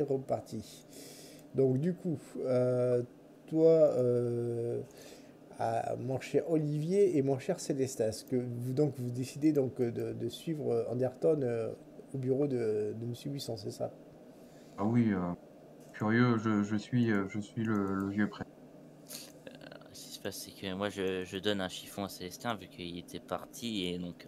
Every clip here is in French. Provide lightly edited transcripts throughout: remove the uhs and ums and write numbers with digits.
C'est reparti. Donc du coup, toi, mon cher Olivier et mon cher Célestin, est-ce que vous décidez donc de suivre Anderton au bureau de Monsieur Buisson, c'est ça? Ah oui, curieux, je suis le vieux prêtre. Ce qui se passe, c'est que moi, je donne un chiffon à Célestin vu qu'il était parti et donc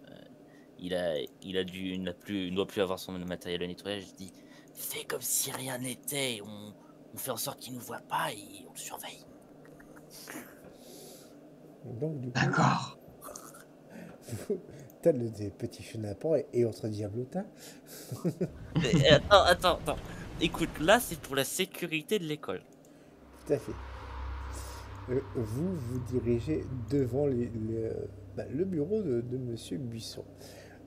il ne doit plus avoir son matériel de nettoyage. Je dis, fais comme si rien n'était. On fait en sorte qu'il nous voit pas et on le surveille. Donc du coup, D'accord. tel des petits chenapans et autres diablotins. Mais, attends. Écoute, là, c'est pour la sécurité de l'école. Tout à fait. Vous vous dirigez devant le bureau de Monsieur Buisson.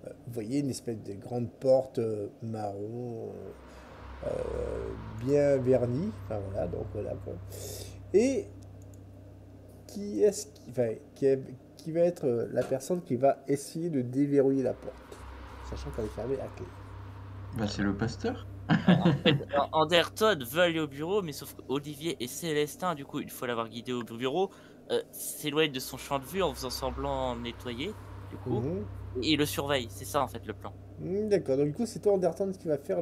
Vous voyez une espèce de grande porte marron, bien vernie. Enfin voilà, donc voilà quoi. Et qui est-ce qui va être la personne qui va essayer de déverrouiller la porte, sachant qu'elle est fermée à clé. Bah, c'est le pasteur. En fait, Anderton veut aller au bureau, mais sauf qu'Olivier et Célestin, du coup, une fois l'avoir guidé au bureau, s'éloignent de son champ de vue en faisant semblant de nettoyer, du coup, Mhm. et il le surveille. C'est ça, en fait, le plan. D'accord, donc du coup c'est toi Anderton qui va faire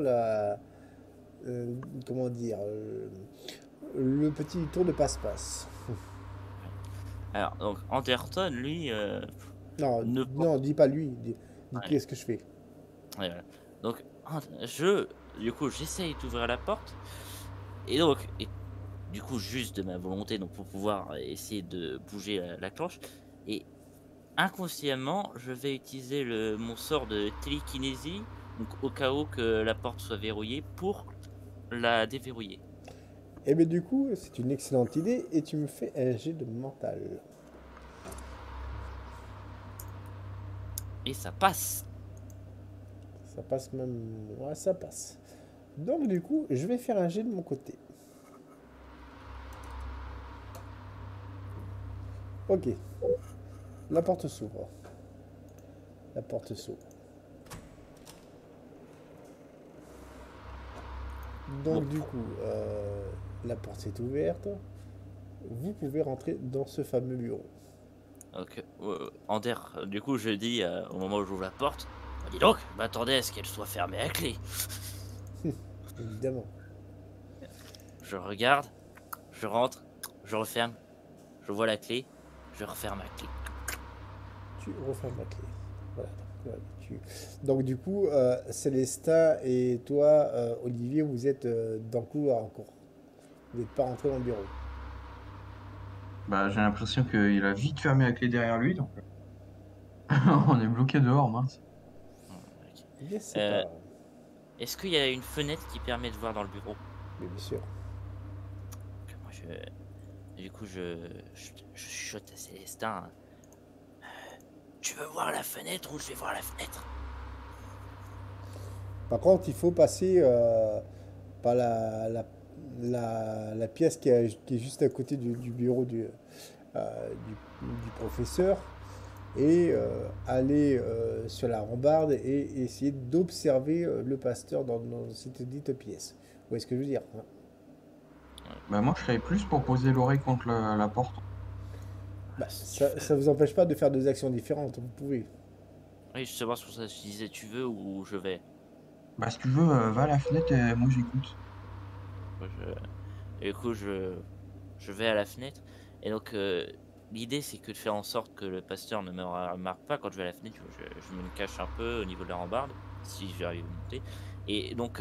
comment dire, le petit tour de passe-passe. Alors, donc, Anderton, lui, Non, ne non, dis pas lui, dis ouais, qu'est-ce que je fais. ouais, voilà. Donc, du coup, j'essaye d'ouvrir la porte, et du coup, juste de ma volonté, donc pour pouvoir essayer de bouger la cloche, et inconsciemment, je vais utiliser mon sort de télékinésie, donc au cas où que la porte soit verrouillée, pour la déverrouiller. Et bien du coup c'est une excellente idée et tu me fais un jet de mental. Et ça passe. Ça passe même, ouais ça passe. Donc du coup je vais faire un jet de mon côté. Ok, la porte s'ouvre. La porte s'ouvre. Bon, Donc du coup, la porte est ouverte. Vous pouvez rentrer dans ce fameux bureau. donc, Ander, du coup, je dis au moment où j'ouvre la porte, bah, dis donc, m'attendais à ce qu'elle soit fermée à clé. Évidemment. Je regarde, je rentre, je referme, je vois la clé, je referme la clé. Tu refermes la clé. Voilà. Voilà, donc du coup, Célestin et toi, Olivier, vous êtes dans le couloir encore. Vous n'êtes pas rentré dans le bureau. Bah, j'ai l'impression qu'il a vite fermé la clé derrière lui, donc on est bloqué dehors, mince. Ok. Eh bien, c'est pas Euh, grave. Est-ce qu'il y a une fenêtre qui permet de voir dans le bureau? Mais bien sûr. Moi, du coup, je chuchote à Célestin. Tu veux voir la fenêtre ou je vais voir la fenêtre? Par contre, il faut passer par la pièce qui est juste à côté du bureau du professeur et aller sur la rambarde et essayer d'observer le pasteur dans cette dite pièce. Vous voyez ce que je veux dire, hein? Bah, moi, je serais plus pour poser l'oreille contre la porte. Bah, Si tu ça veux. vous empêche pas de faire deux actions différentes, vous pouvez. Oui, justement, c'est pour ça que je disais tu veux ou je vais. Bah, si tu veux, va à la fenêtre et moi j'écoute. Moi, et du coup, je vais à la fenêtre. Et donc, l'idée, c'est que de faire en sorte que le pasteur ne me remarque pas quand je vais à la fenêtre. Tu vois, je me cache un peu au niveau de la rambarde, si j'arrive à monter. Et donc,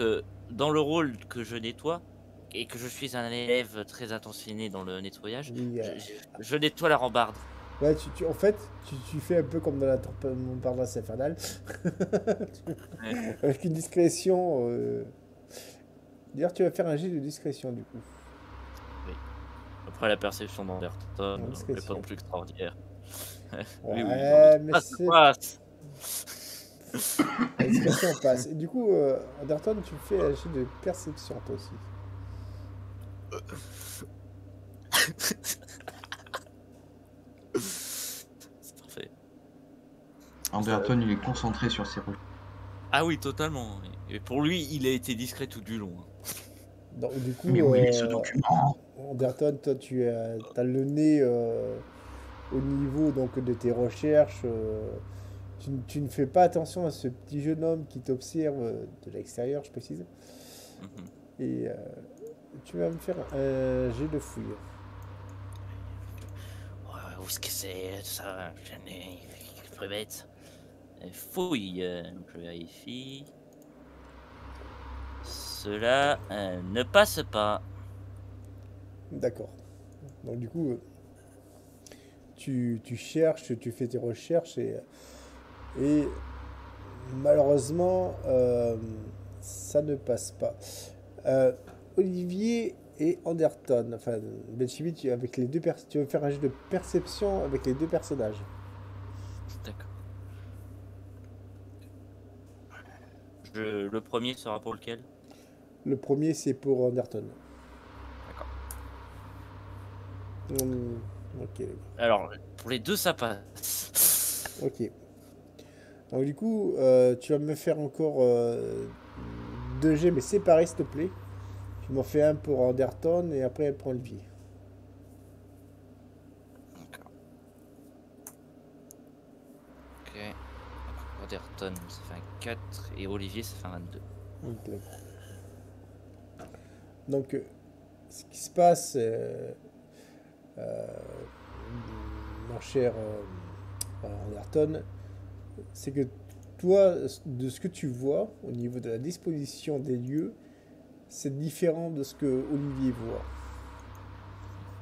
dans le rôle que je nettoie, et que je suis un élève très attentionné dans le nettoyage, Oui, je nettoie la rambarde. ouais, en fait, tu fais un peu comme dans la Montparnasse infernale, Ouais. avec une discrétion. D'ailleurs, tu vas faire un jet de discrétion du coup. Oui. Après, la perception d'Anderton En n'est pas non discrétion. plus extraordinaire. Oui, oui, non, Ouais, mais ça c'est. passe. La discrétion passe. Et du coup, Anderton, tu fais un jet de perception toi aussi. C'est parfait. Anderton, il est concentré sur ses rues. Ah oui, totalement. Et pour lui, il a été discret tout du long, hein. Donc, du coup, Mais où il est ce document? Anderton, toi, tu as le nez au niveau donc, de tes recherches. Tu ne fais pas attention à ce petit jeune homme qui t'observe de l'extérieur, je précise. Mhm. Et tu vas me faire un jet de fouille. Ouais, où est-ce que c'est tout ça? Je n'ai très bête. Fouille, je vérifie. Cela ne passe pas. D'accord. Donc, du coup, tu cherches, tu fais tes recherches et malheureusement, ça ne passe pas. Euh, Olivier et Anderton, enfin, Benchimie, avec les deux tu veux faire un jeu de perception avec les deux personnages. D'accord. Le premier sera pour lequel? Le premier, c'est pour Anderton. D'accord. Hmm, ok, Alors, pour les deux, ça passe. ok. Donc, du coup, tu vas me faire encore deux jets, mais séparés, s'il te plaît. Tu m'en fais un pour Anderton et après, pour Olivier. D'accord. Ok. Anderton, ça fait un 4 et Olivier, ça fait un 22. Ok. Donc, ce qui se passe, euh, mon cher Anderton, c'est que toi, de ce que tu vois au niveau de la disposition des lieux, c'est différent de ce que Olivier voit.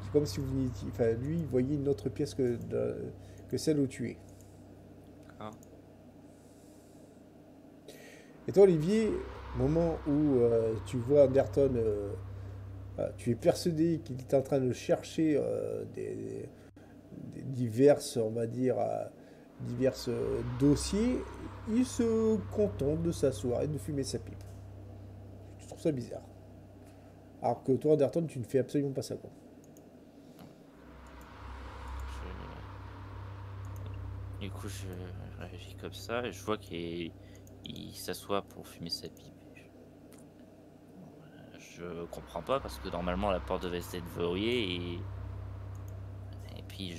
C'est comme si vous veniez, enfin, lui, il voyait une autre pièce que celle où tu es. D'accord. Et toi, Olivier, au moment où tu vois Anderton, tu es persuadé qu'il est en train de chercher des diverses, on va dire, divers dossiers, il se contente de s'asseoir et de fumer sa pipe. Je trouve ça bizarre. Alors que toi, Anderton, tu ne fais absolument pas ça, quoi. Du coup, je réagis comme ça et je vois qu'il s'assoit pour fumer sa pipe. Je comprends pas parce que normalement la porte devait être verrouillée et puis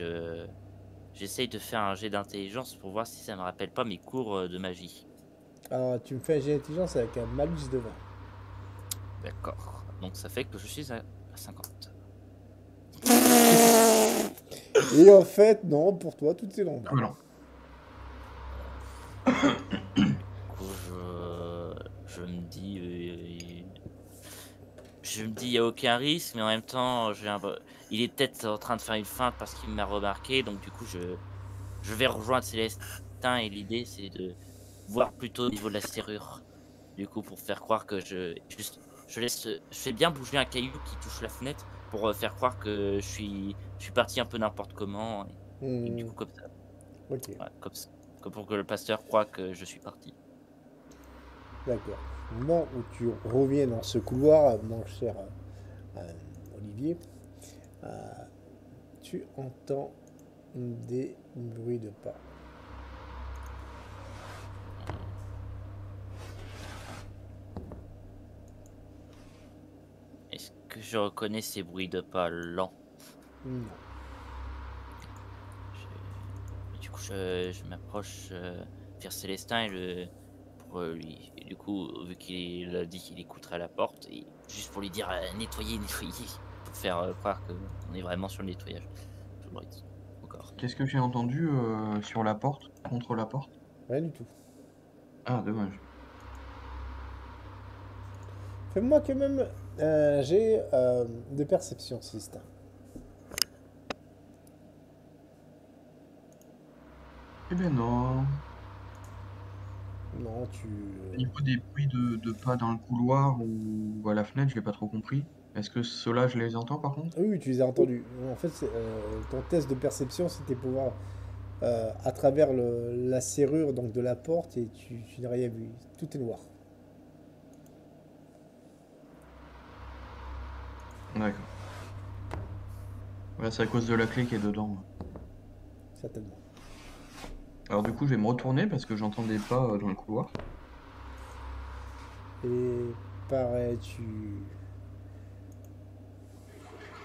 j'essaye de faire un jet d'intelligence pour voir si ça me rappelle pas mes cours de magie. Alors, tu me fais un jet d'intelligence avec un malus de 20. D'accord. Donc ça fait que je suis à 50. Et en fait, non, pour toi, tout est Ah normal. bah non. Du coup, je me dis, il y a aucun risque, mais en même temps, il est peut-être en train de faire une feinte parce qu'il m'a remarqué, donc du coup, je vais rejoindre Célestin et l'idée, c'est de voir plutôt au niveau de la serrure. Du coup, pour faire croire que je fais bien bouger un caillou qui touche la fenêtre pour faire croire que je suis parti un peu n'importe comment et du Hmm, coup, comme ça, ok, ouais, comme pour que le pasteur croie que je suis parti. d'accord. Au moment où tu reviens dans ce couloir, mon cher Olivier, euh, tu entends des bruits de pas. Est-ce que je reconnais ces bruits de pas lents? Non. Du coup, je m'approche vers Célestin pour lui. Et du coup, vu qu'il a dit qu'il écouterait à la porte, et juste pour lui dire nettoyer, nettoyer, pour faire croire qu'on est vraiment sur le nettoyage. Je me brise. Encore. Qu'est-ce que j'ai entendu sur la porte, contre la porte? Rien du tout. Ah, dommage. Fais-moi quand même un jet de perception, Célestin. Eh ben non. Non, tu. Au niveau des bruits de pas dans le couloir ou à la fenêtre, je l'ai pas trop compris. Est-ce que ceux-là, je les entends par contre? Oui, oui, tu les as entendus. En fait, ton test de perception, c'était pouvoir, à travers la serrure donc de la porte, et tu n'as rien vu. Tout est noir. D'accord. Ouais, c'est à cause de la clé qui est dedans. Certainement. Alors du coup, je vais me retourner parce que j'entendais pas dans le couloir. Et pareil,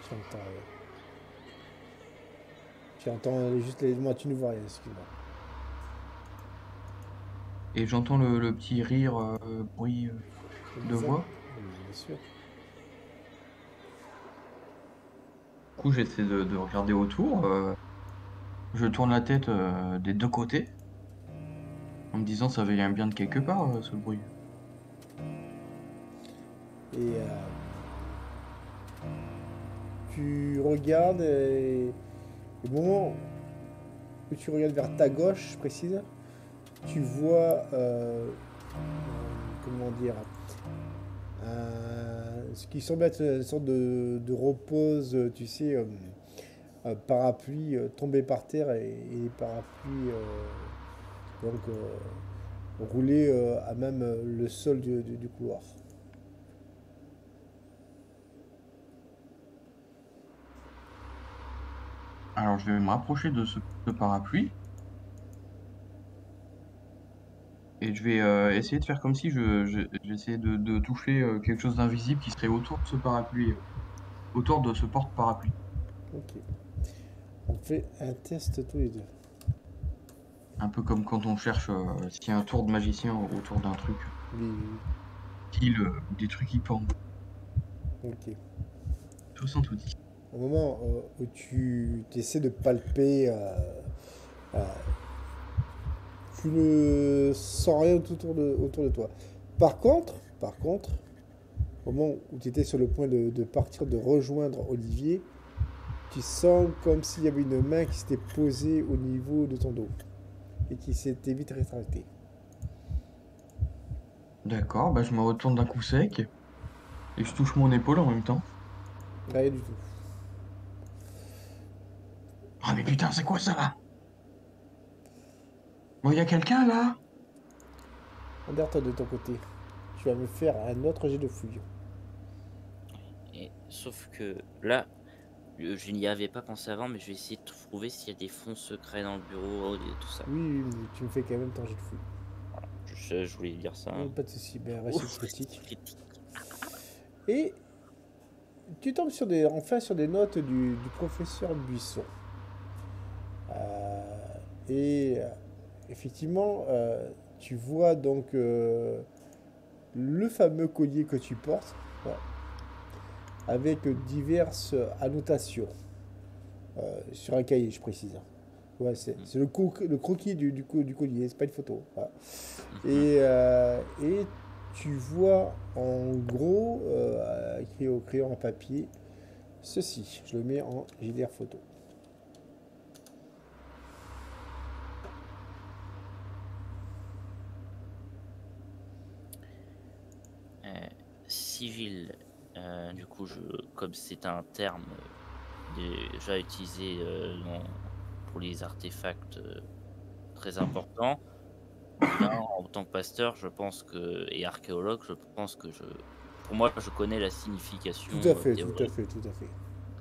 Tu entends rien. Tu entends juste les... Moi, tu ne vois rien, excuse-moi. Et j'entends le petit rire, bruit de Exact. voix. Oui, bien sûr. Du coup, j'essaie de regarder autour. Je tourne la tête des deux côtés, en me disant ça vient bien de quelque part, ce bruit. Et tu regardes et au moment où tu regardes vers ta gauche, je précise, tu vois, comment dire, ce qui semble être une sorte de repose, tu sais, parapluie tombé par terre et les parapluies donc roulés à même le sol du couloir. Alors, je vais me rapprocher de ce parapluie et je vais essayer de faire comme si j'essayais de toucher quelque chose d'invisible qui serait autour de ce parapluie, autour de ce porte-parapluie. Ok. On fait un test tous les deux. Un peu comme quand on cherche s'il y a un tour de magicien autour d'un truc, Oui, style des trucs qui pendent. oui, ok. 70. Au moment où tu essaies de palper, euh, tu ne sens rien autour de toi. Par contre, au moment où tu étais sur le point de partir, de rejoindre Olivier, tu sens comme s'il y avait une main qui s'était posée au niveau de ton dos et qui s'était vite rétractée. D'accord, bah je me retourne d'un coup sec et je touche mon épaule en même temps. Rien du tout. Ah mais putain, c'est quoi ça là? Bon, y a quelqu'un là? Anderton, de ton côté, tu vas me faire un autre jet de fouille. Et, sauf que là, je n'y avais pas pensé avant, mais je vais essayer de trouver s'il y a des fonds secrets dans le bureau et tout ça. Oui, oui, mais tu me fais quand même ton jet de fouille. Je voulais dire ça. Pas de soucis, ben, réussite Ouf, critique. critique. Et tu tombes enfin sur des notes du professeur Buisson. Et effectivement, tu vois donc le fameux collier que tu portes, ouais, avec diverses annotations sur un cahier, je précise. Ouais, c'est le croquis du collier, c'est pas une photo. Voilà. Mhm. Et tu vois en gros, écrit au crayon à papier, ceci. Je le mets en JDR photo. Euh, Civil, du coup, comme c'est un terme déjà utilisé pour les artefacts très importants, bien en tant que pasteur, je pense que, et archéologue, je pense que pour moi, je connais la Tout à signification fait, tout à fait, tout à fait.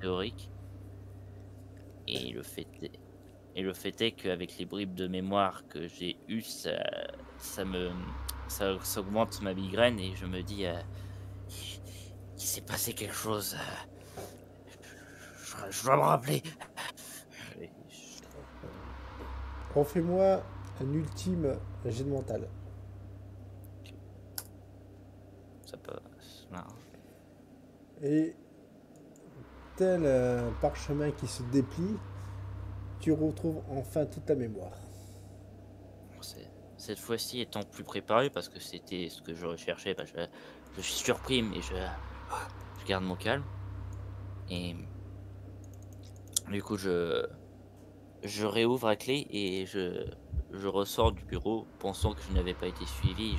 théorique, et le fait est qu'avec les bribes de mémoire que j'ai eues, ça me, ça augmente ma migraine et je me dis, il s'est passé quelque chose. Je dois me rappeler. Et Refais-moi un ultime jet de mental. ça peut. Non. Et tel un parchemin qui se déplie, tu retrouves enfin toute ta mémoire. Cette fois-ci, étant plus préparé, parce que c'était ce que je recherchais, bah, je suis surpris, mais je garde mon calme. Et du coup, je réouvre la clé et je ressors du bureau pensant que je n'avais pas été suivi.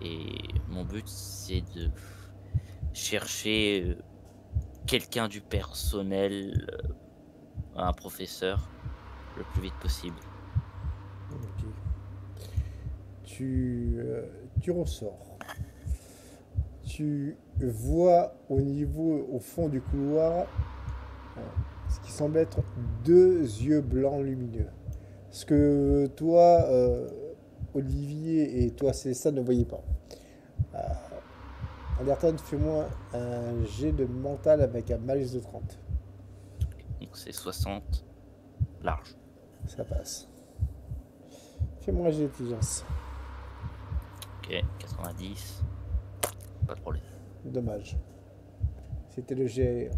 Et mon but, c'est de chercher quelqu'un du personnel, un professeur, le plus vite possible. Ok. Tu ressors. Tu vois au fond du couloir, ce qui semble être deux yeux blancs lumineux. Ce que toi, Olivier, et toi, Célestin, ne voyez pas. Anderton, fais-moi un jet de mental avec un malus de 30. Donc c'est 60 large. Ça passe. Fais-moi un jet d'intelligence. Ok, 90. Pas de problème. Dommage. C'était le jet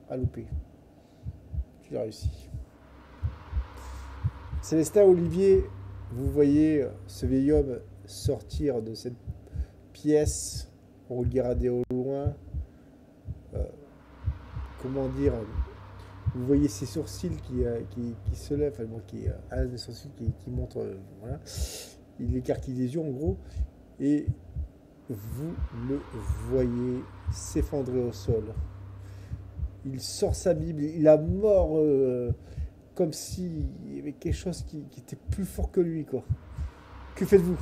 à louper. Tu l'as réussi. Célestin, Olivier, vous voyez ce vieil homme sortir de cette pièce, regarder au loin. Comment dire, vous voyez ses sourcils qui se lèvent, enfin, bon, un des sourcils qui montre, voilà. Il écarquille les yeux en gros, et vous le voyez s'effondrer au sol. Il sort sa Bible, il a mort comme s'il y avait quelque chose qui était plus fort que lui, quoi. Que faites-vous?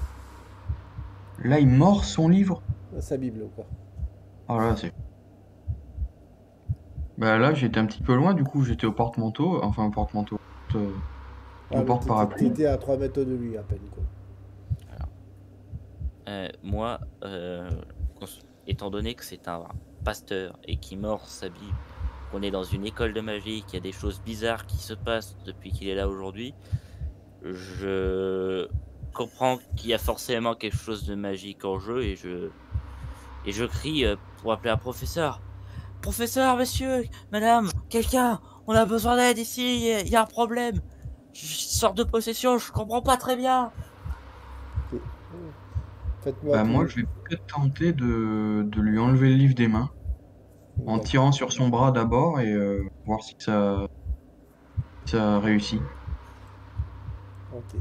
Là, il mord son livre. Sa Bible, quoi. Oh là, c'est. Bah là, j'étais un petit peu loin, du coup, j'étais au porte-manteau. Enfin, au porte-manteau. Au Ah, mais porte-parapluie. t'étais à 3 mètres de lui à peine, quoi. Moi, étant donné que c'est un pasteur et qui mord sa Bible, qu'on est dans une école de magie, qu'il y a des choses bizarres qui se passent depuis qu'il est là aujourd'hui, je comprends qu'il y a forcément quelque chose de magique en jeu et je crie pour appeler un professeur. Professeur, monsieur, madame, quelqu'un, on a besoin d'aide ici, il y a un problème. Je sors de possession, je comprends pas très bien. Ok. Faites-moi Bah tous moi, les- je vais peut-être tenter de lui enlever le livre des mains, en D'accord. tirant sur son bras d'abord et voir si ça réussit. Ok.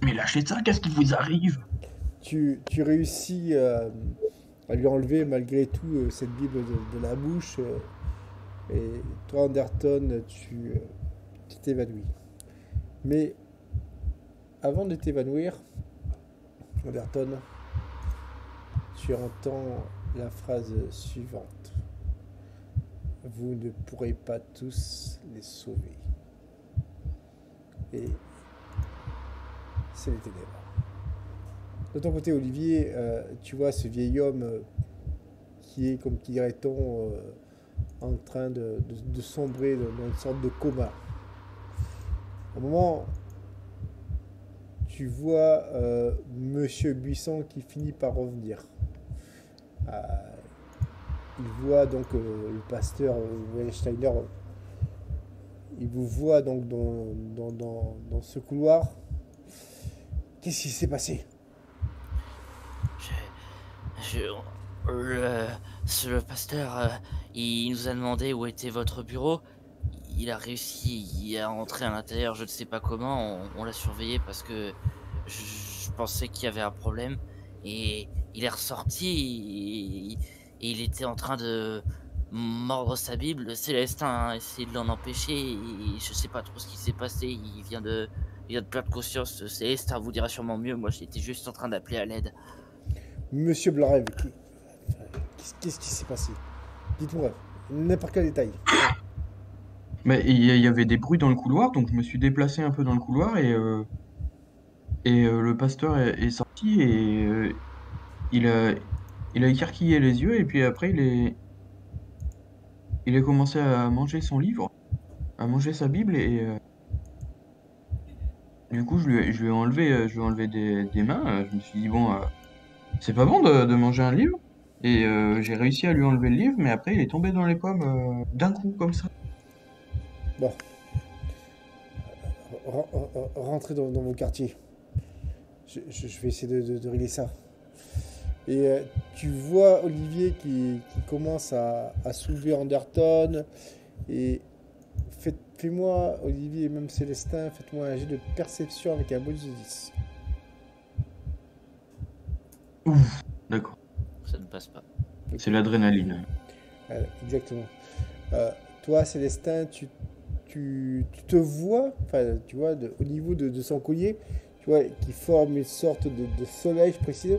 Mais lâchez ça, qu'est-ce qui vous arrive? Tu réussis à lui enlever malgré tout cette Bible de la bouche. Et toi, Anderton, tu t'évanouis. Mais avant de t'évanouir, Anderton, tu entends la phrase suivante. Vous ne pourrez pas tous les sauver. Et c'est les ténèbres. De ton côté, Olivier, tu vois ce vieil homme qui est, comme qui dirait-on, en train de sombrer dans une sorte de coma. À un moment, tu vois Monsieur Buisson qui finit par revenir. Euh, il voit donc le pasteur Weinsteiner. Il vous voit donc dans ce couloir. Qu'est-ce qui s'est passé? Je, le pasteur, il nous a demandé où était votre bureau. Il a réussi à entrer à l'intérieur, je ne sais pas comment. On l'a surveillé parce que je pensais qu'il y avait un problème. Et il est ressorti et il était en train de mordre sa Bible. Célestin a essayé de l'en empêcher. Et je sais pas trop ce qui s'est passé. Il vient de perdre conscience. Célestin vous dira sûrement mieux. Moi, j'étais juste en train d'appeler à l'aide. Monsieur Blarev, qu'est-ce qui s'est passé? Dites-moi, n'importe quel détail. Mais il y avait des bruits dans le couloir, donc je me suis déplacé un peu dans le couloir et le pasteur est sorti et il a, il a écarquillé les yeux et puis après il a commencé à manger son livre, à manger sa Bible et du coup je lui ai enlevé, des mains. Je me suis dit bon, c'est pas bon de manger un livre et j'ai réussi à lui enlever le livre, mais après il est tombé dans les pommes d'un coup comme ça. Bon, rentrez dans vos quartiers. Je vais essayer de régler ça. Et tu vois Olivier qui commence à soulever Anderton. Et fais-moi, Olivier et même Célestin, faites-moi un jet de perception avec un bonus de 10. Ouf, d'accord, Ça ne passe pas. c'est l'adrénaline. Exactement. Toi, Célestin, tu te vois, enfin, tu vois, au niveau de son collier, tu vois, qui forme une sorte de soleil, je précise.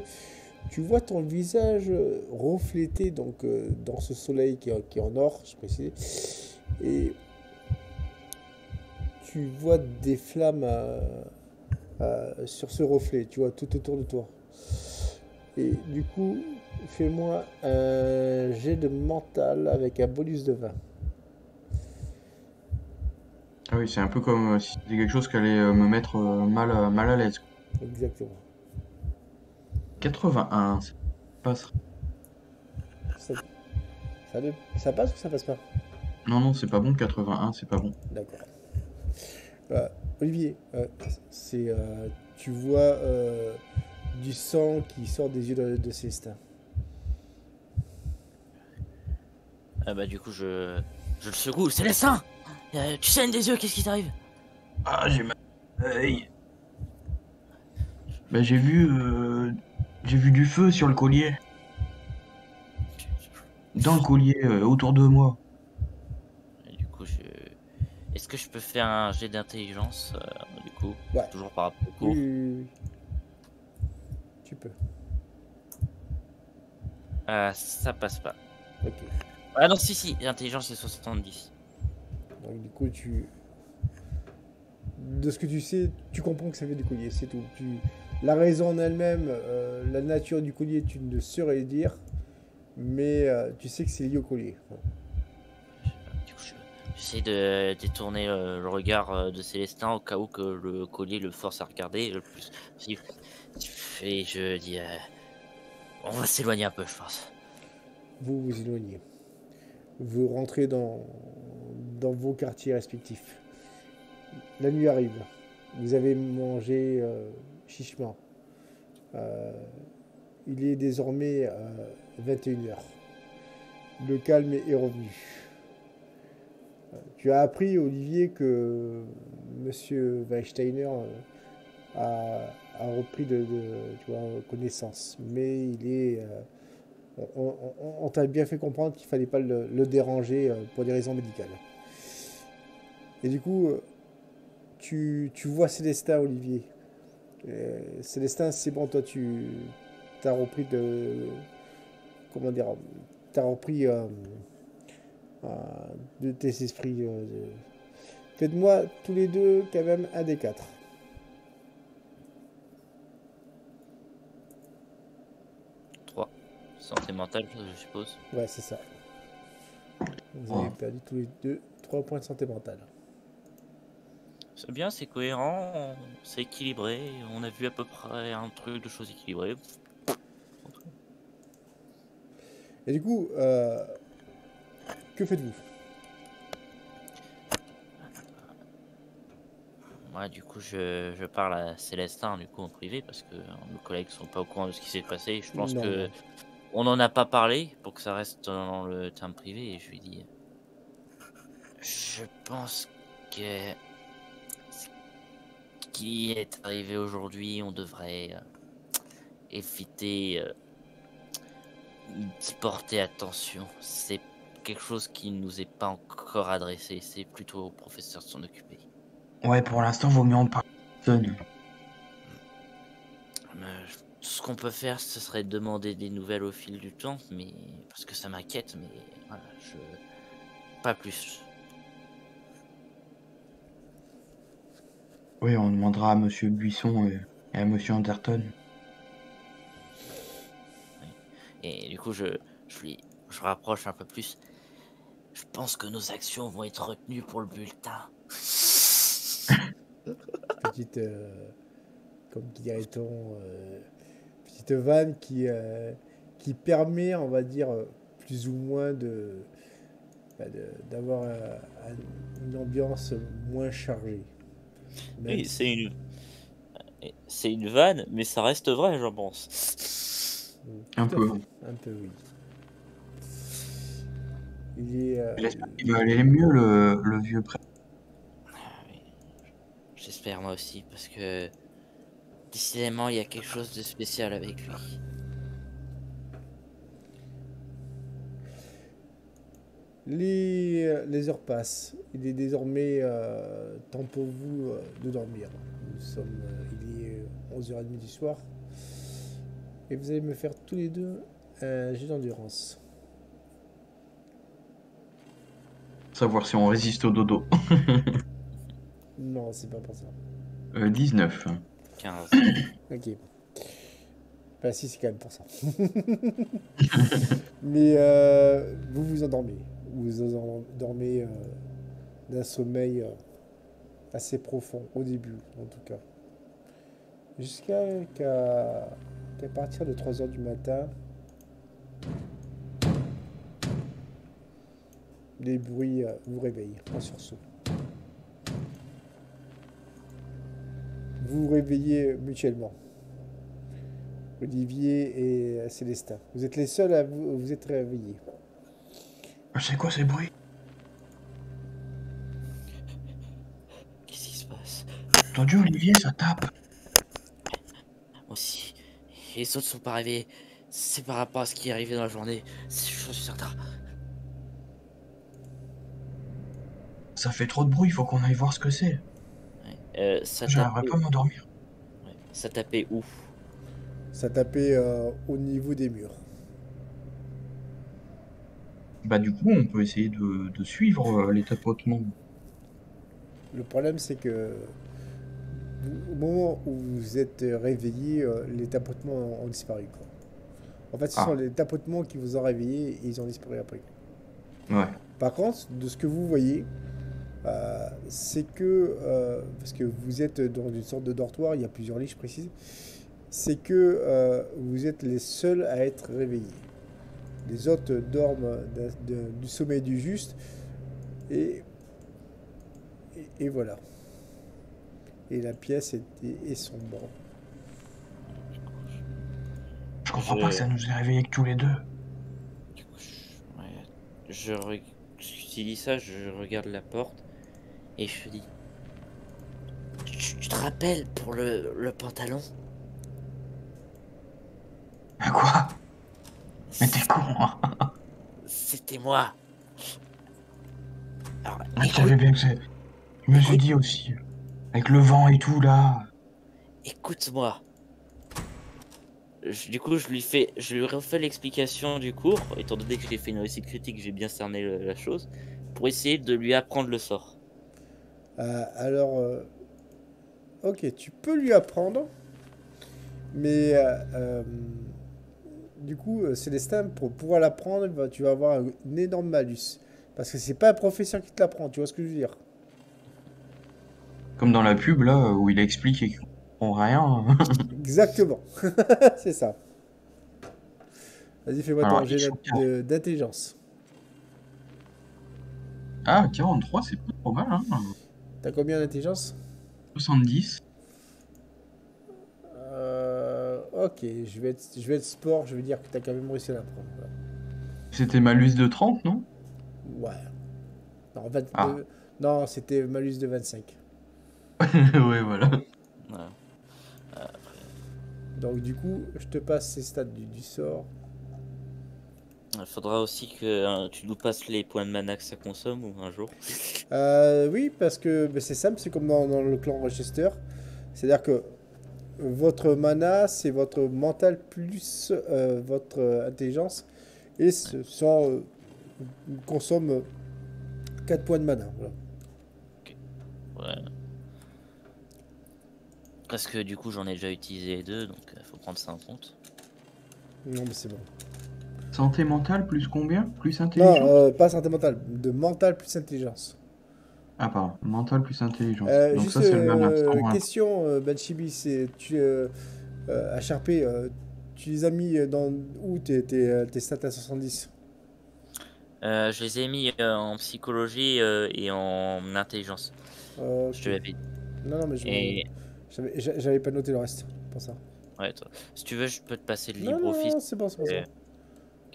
Tu vois ton visage reflété donc, dans ce soleil qui est en or, je précise. Et tu vois des flammes sur ce reflet, tu vois, tout autour de toi. Et du coup, fais-moi un jet de mental avec un bonus de 20. Ah oui, c'est un peu comme si c'était quelque chose qui allait me mettre mal à l'aise. Exactement. 81, ça passe. Ça, ça passe ou ça passe pas? Non, non, c'est pas bon, 81, c'est pas bon. D'accord. Olivier, tu vois du sang qui sort des yeux de Célestin. Ah bah du coup je le secoue. Célestin, tu saignes des yeux, qu'est-ce qui t'arrive? Ah, j'ai mal à l'œil. Bah, j'ai vu du feu sur le collier. Dans le collier, autour de moi. Et du coup est-ce que je peux faire un jet d'intelligence du coup? Ouais. Toujours par rapport au Oui, cours. oui. Tu peux. Ah, ça passe pas. Ok. Ah non, si, l'intelligence c'est 70. Donc du coup, de ce que tu sais, tu comprends que ça vient du collier, c'est tout. La raison en elle-même, la nature du collier, tu ne saurais dire, mais tu sais que c'est lié au collier. Voilà. Du coup, j'essaie de détourner le regard de Célestin au cas où que le collier le force à regarder le plus possible. Et je dis, on va s'éloigner un peu, je pense. Vous vous éloignez. Vous rentrez dans vos quartiers respectifs. La nuit arrive. Vous avez mangé chichement. Il est désormais 21h. Le calme est revenu. Tu as appris, Olivier, que Monsieur Weinsteiner a repris tu vois, connaissance. Mais il est... on t'a bien fait comprendre qu'il fallait pas le déranger pour des raisons médicales. Et du coup, tu vois Célestin, Olivier. Célestin, c'est bon, toi, tu as repris comment dire, t'as repris de tes esprits. Faites-moi tous les deux quand même un des quatre. 3. Santé mentale, je suppose. Ouais, c'est ça. Vous avez perdu tous les deux 3 points de santé mentale. C'est bien, c'est cohérent, c'est équilibré. On a vu à peu près un truc de choses équilibrées. Et du coup, que faites-vous? Moi, du coup, je parle à Célestin, du coup, en privé, parce que nos collègues sont pas au courant de ce qui s'est passé. Je pense Non, que non. on n'en a pas parlé pour que ça reste dans le terme privé. Et je lui dis, je pense que ce qui est arrivé aujourd'hui, on devrait éviter d'y porter attention. C'est quelque chose qui nous est pas encore adressé. C'est plutôt au professeur de s'en occuper. Ouais, pour l'instant, vaut mieux en parler à personne. Ce qu'on peut faire, ce serait de demander des nouvelles au fil du temps, mais parce que ça m'inquiète, mais voilà, pas plus. Oui, on demandera à Monsieur Buisson et à Monsieur Anderton. Et du coup, je rapproche un peu plus. Je pense que nos actions vont être retenues pour le bulletin. Petite, comme dirait-on, petite vanne qui permet, on va dire, plus ou moins d'avoir une ambiance moins chargée. Même Oui, si- c'est une vanne, mais ça reste vrai, je pense. Tout Un à peu. fait, un peu, oui. Il est, J'espère qu'il va aller mieux, le vieux prêtre. Oui, j'espère moi aussi, parce que décidément, il y a quelque chose de spécial avec lui. les heures passent. Il est désormais temps pour vous de dormir. Il est 11h30 du soir. Et vous allez me faire tous les deux un jet d'endurance. Savoir si on résiste au dodo. Non, c'est pas pour ça. 19. 15. Ok. Bah si, c'est quand même pour ça. Mais vous vous endormez. Vous vous endormez d'un sommeil assez profond, au début en tout cas. Qu'à partir de 3 heures du matin, les bruits vous réveillent en sursaut. Vous vous réveillez mutuellement, Olivier et Célestin. Vous êtes les seuls à vous être réveillés. C'est quoi ces bruits? Qu'est-ce qui se passe? Ton Dieu, Olivier, ça tape. Moi aussi. Et les autres sont pas arrivés. C'est par rapport à ce qui est arrivé dans la journée. Je suis certain. Ça fait trop de bruit, il faut qu'on aille voir ce que c'est. Ouais. Ça J'arriverai tapait. pas à m'endormir. Ouais. Ça tapait où? Ça tapait au niveau des murs. Bah du coup, on peut essayer de suivre les tapotements. Le problème, c'est que au moment où vous êtes réveillé, les tapotements ont disparu, quoi. En fait, ce sont Ah, les tapotements qui vous ont réveillé et ils ont disparu après. ouais. Par contre, de ce que vous voyez, c'est que, parce que vous êtes dans une sorte de dortoir, il y a plusieurs lits, je précise, c'est que vous êtes les seuls à être réveillés. Les autres dorment du sommeil du juste, et, et voilà. Et la pièce est sombre. Je comprends pas que ça nous ait réveillés que tous les deux. Du coup, ouais. Tu dis ça, je regarde la porte et je dis. Tu te rappelles pour le pantalon? Ah quoi? Mais t'es con, hein. C'était moi. Alors, Je savais bien que c'est... Je me suis dit aussi, avec le vent et tout là... écoute-moi. Du coup, je lui refais l'explication du cours, étant donné que j'ai fait une réussite critique, j'ai bien cerné la chose, pour essayer de lui apprendre le sort. Alors, ok, tu peux lui apprendre, mais du coup, Célestin, pour pouvoir l'apprendre, tu vas avoir un énorme malus. Parce que c'est pas un professeur qui te l'apprend, tu vois ce que je veux dire? Comme dans la pub là, où il explique et qu'on comprend rien. Exactement, c'est ça. Vas-y, fais-moi ton Alors, jet d'intelligence. Ah, 43, c'est pas trop mal, hein. T'as combien d'intelligence? 70. Ok, je vais être sport, je vais dire que t'as quand même réussi à l'apprendre. C'était malus de 30, non? Ouais. Non, en fait, Ah, non, c'était malus de 25. ouais, voilà. Voilà. Donc du coup, je te passe ces stats du sort. Il faudra aussi que tu nous passes les points de mana que ça consomme ou un jour. Oui, parce que c'est simple, c'est comme dans le clan Rochester. C'est-à-dire que votre mana, c'est votre mental plus votre intelligence. Et ça consomme 4 points de mana. Voilà. Ouais. Parce que du coup, j'en ai déjà utilisé 2, donc faut prendre ça en compte. Non, mais c'est bon. Santé mentale plus combien? Plus Non, intelligence? pas santé mentale, de mental plus intelligence. Ah, pardon. Mental plus intelligence. Donc Juste ça, c'est le mana. 120. question, Banchibi, c'est HRP, tu les as mis dans où tes stats à 70? Je les ai mis en psychologie et en intelligence. Je Ok. te l'avais dit. Non, non, mais Et j'avais pas noté le reste pour ça. ouais, toi. Si tu veux, je peux te passer le Non, libre non, office. non, c'est bon, c'est bon, c'est Et- bon.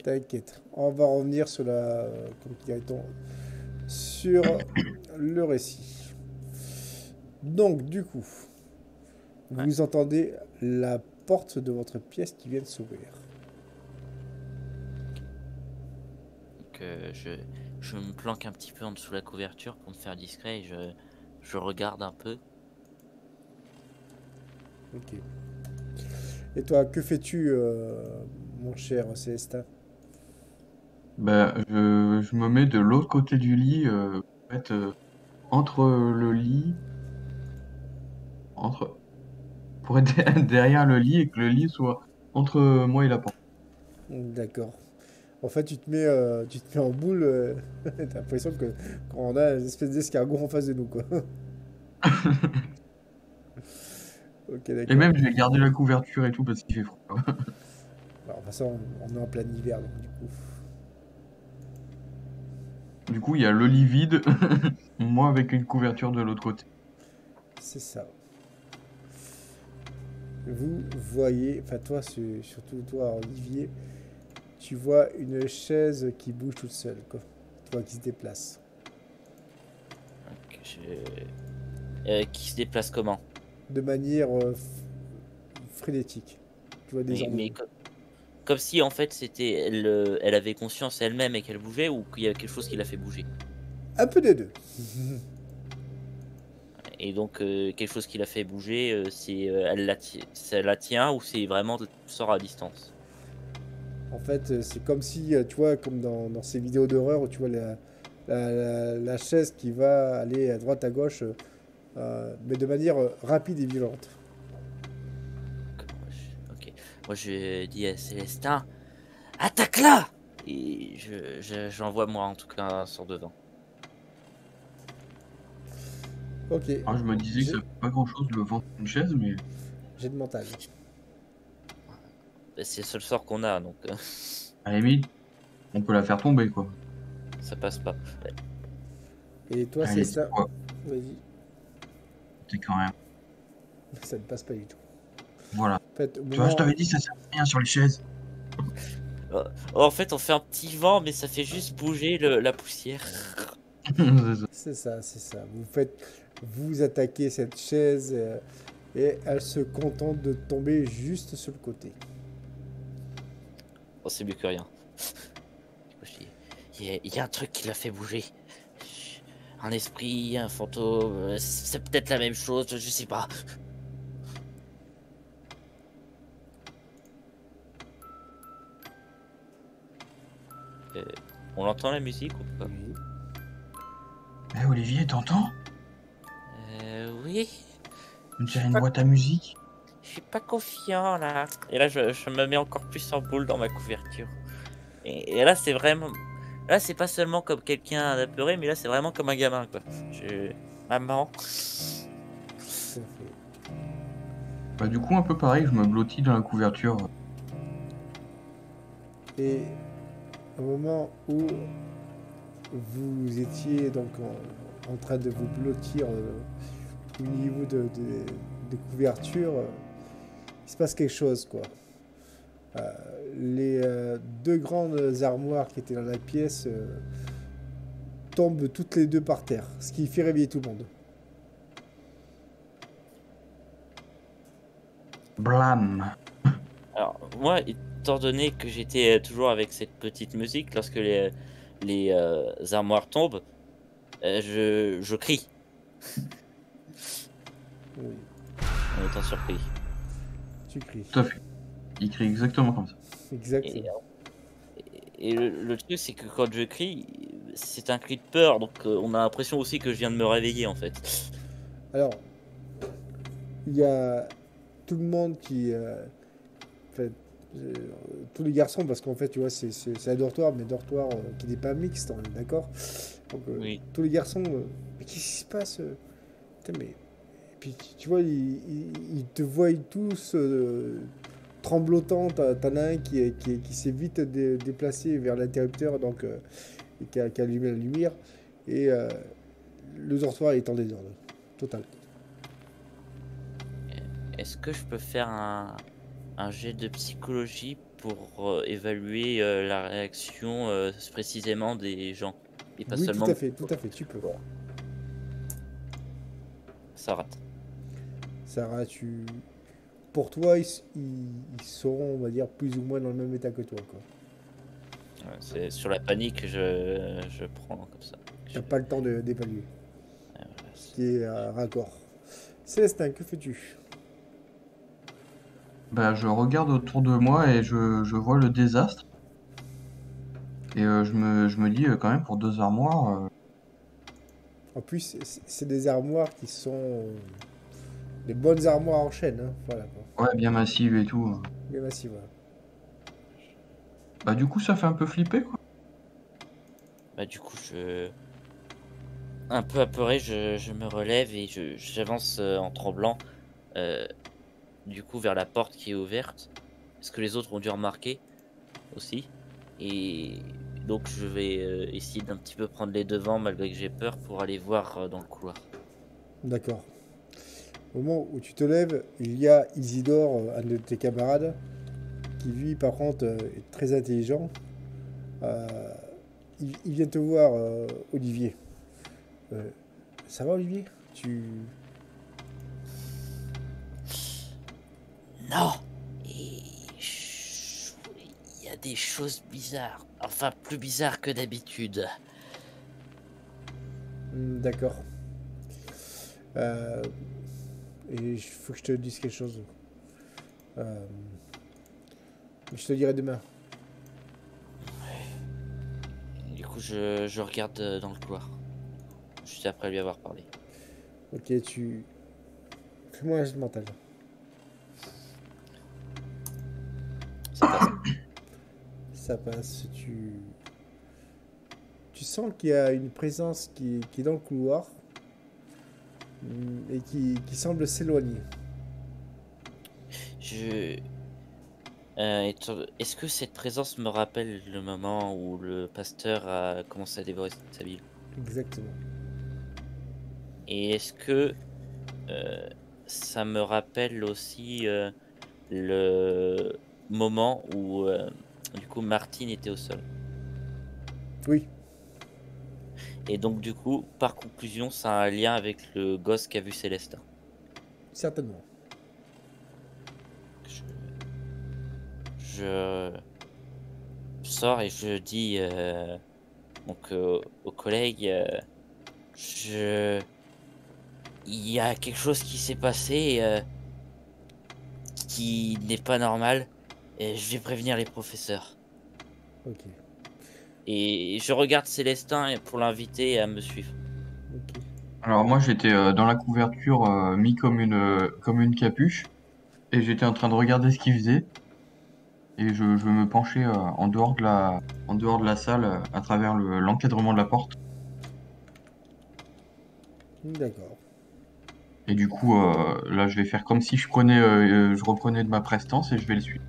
T'inquiète. On va revenir sur sur le récit. Donc, du coup, Ouais. vous entendez la porte de votre pièce qui vient de s'ouvrir. Donc, je me planque un petit peu en dessous de la couverture pour me faire discret et je regarde un peu. Ok. Et toi, que fais-tu, mon cher Célestin? Bah, je me mets de l'autre côté du lit, en fait, entre le lit, entre, pour être derrière le lit et que le lit soit entre moi et la porte. D'accord. En fait, tu te mets en boule. T'as l'impression que quand on a une espèce d'escargot en face de nous, quoi. Ok, Et d'accord. même, je vais garder la couverture et tout parce qu'il fait froid. Alors, de toute façon, on est en plein hiver, donc du coup, Du coup, il y a le lit vide, moi avec une couverture de l'autre côté. c'est ça. Vous voyez, enfin toi, surtout toi, Olivier, tu vois une chaise qui bouge toute seule, quoi. Tu vois, qui se déplace. Donc, qui se déplace comment? De manière frénétique. Tu vois des gens Mais debout. comme si en fait c'était elle avait conscience elle-même et qu'elle bougeait ou qu'il y a quelque chose qui l'a fait bouger. Un peu des deux. Et donc quelque chose qui l'a fait bouger, c'est ça la tient ou c'est vraiment sort à distance. En fait, c'est comme si, tu vois, comme dans ces vidéos d'horreur où tu vois la chaise qui va aller à droite, à gauche, mais de manière rapide et violente. Ok. Moi je dis à Célestin, attaque-la! Et j'envoie moi en tout cas un sort de vent. Ok, Alors, je me disais que j'ai ça fait pas grand chose le vent d'une chaise, mais j'ai de mental. Bah, c'est le seul sort qu'on a donc à la limite, on peut la faire tomber, quoi. ça passe pas. Ouais. Et toi, c'est Allez, c'est ça. quoi? Vas-y, C'est quand même. ça ne passe pas du tout. Voilà. En fait, au Tu vois, je moment. t'avais dit, ça sert à rien sur les chaises. En fait on fait un petit vent mais ça fait juste bouger la poussière. C'est ça. C'est ça, c'est ça. Vous attaquez cette chaise et elle se contente de tomber juste sur le côté. Oh, c'est mieux que rien. Je dis, il y a un truc qui l'a fait bouger. Un esprit, un fantôme, c'est peut-être la même chose, je sais pas. Euh, on entend la musique ou pas? Oui. Eh, Olivier, t'entends? Oui, On je suis dirait une pas, boîte à musique. je suis pas confiant là. Et là, je me mets encore plus en boule dans ma couverture. Et là, c'est vraiment. Là, c'est pas seulement comme quelqu'un d'apeuré, mais là, c'est vraiment comme un gamin, quoi. Maman. Tout à fait. Bah, du coup, un peu pareil, je me blottis dans la couverture. Et au moment où vous étiez donc en train de vous blottir au niveau des couvertures, il se passe quelque chose, quoi. Euh, les deux grandes armoires qui étaient dans la pièce tombent toutes les deux par terre, ce qui fait réveiller tout le monde. Blam! Alors, moi, étant donné que j'étais toujours avec cette petite musique, lorsque les armoires tombent, je crie Oui, en étant surpris. tu cries. Tout à fait. Il crie exactement comme ça. Et, Exactement. et le truc, c'est que quand je crie, c'est un cri de peur, donc on a l'impression aussi que je viens de me réveiller en fait. Alors, il y a tout le monde qui. Fait, euh, tous les garçons, parce qu'en fait, tu vois, c'est un dortoir, mais dortoir qui n'est pas mixte, on est d'accord. Donc, Oui. tous les garçons, mais qu'est-ce qui se passe putain, mais. Et puis, tu vois, ils te voient tous tremblotants. T'en as un qui s'est vite déplacé vers l'interrupteur, donc, et qui a allumé la lumière. Et le dortoir est en désordre. Total. Est-ce que je peux faire un jet de psychologie pour évaluer la réaction précisément des gens et pas Oui, seulement tout à fait, tu peux. ça rate. Sarah, pour toi, ils seront, on va dire, plus ou moins dans le même état que toi, quoi. Ouais, c'est sur la panique je prends comme ça. T'as pas le temps d'évaluer, Voilà. ce qui est raccord. Célestin, que fais-tu? Bah, je regarde autour de moi et je vois le désastre. Et je me dis, quand même, pour deux armoires, En plus, c'est des armoires qui sont des bonnes armoires en chaîne, hein, voilà, quoi. ouais, bien massive et tout. Les massifs, voilà. Bah du coup, ça fait un peu flipper, quoi. Bah du coup, un peu apeuré, je me relève et j'avance en tremblant, euh, du coup vers la porte qui est ouverte. Ce que les autres ont dû remarquer aussi. Et donc je vais essayer d'un petit peu prendre les devants malgré que j'ai peur pour aller voir dans le couloir. D'accord. Au moment où tu te lèves, il y a Isidore, un de tes camarades, qui lui, par contre, est très intelligent. Euh, il vient te voir, Olivier. Euh, Ça va, Olivier? Tu... Non. Et il y a des choses bizarres. Enfin, plus bizarres que d'habitude. D'accord. Euh, et il faut que je te dise quelque chose. Euh, je te dirai demain. Du coup, je regarde dans le couloir. Juste après lui avoir parlé. Ok, fais-moi un jet de mental. Ça passe. Ça passe. Tu sens qu'il y a une présence qui est dans le couloir et qui semble s'éloigner. Je... Est-ce que cette présence me rappelle le moment où le pasteur a commencé à dévorer sa Bible? Exactement. Et est-ce que euh, ça me rappelle aussi le moment où du coup Martine était au sol? Oui, Et donc du coup, par conclusion, ça a un lien avec le gosse qu'a vu Célestin. certainement. Je, je sors et je dis donc aux collègues, je il y a quelque chose qui s'est passé qui n'est pas normal et je vais prévenir les professeurs. Ok. Et je regarde Célestin pour l'inviter à me suivre. Ok. Alors moi, j'étais dans la couverture, mis comme une capuche, et j'étais en train de regarder ce qu'il faisait, et je me penchais en dehors de la salle, à travers l'encadrement de la porte. D'accord. Et du coup, là, je vais faire comme si je reprenais de ma prestance et je vais le suivre.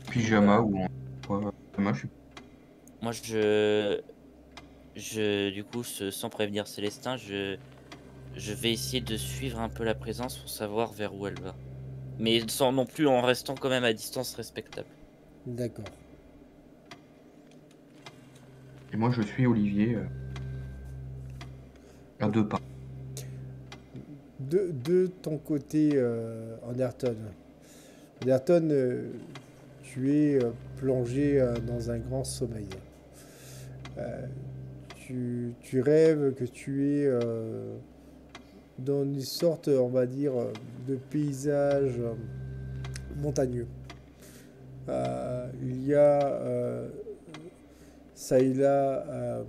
Pyjama ou pyjama, je sais Moi, du coup, sans prévenir Célestin, je vais essayer de suivre un peu la présence pour savoir vers où elle va. Mais sans non plus en restant quand même à distance respectable. D'accord. Et moi, je suis Olivier, à deux pas. De ton côté, Anderton. Anderton, tu es plongé dans un grand sommeil. Euh, tu rêves que tu es dans une sorte, on va dire, de paysage montagneux. Il y a ça et là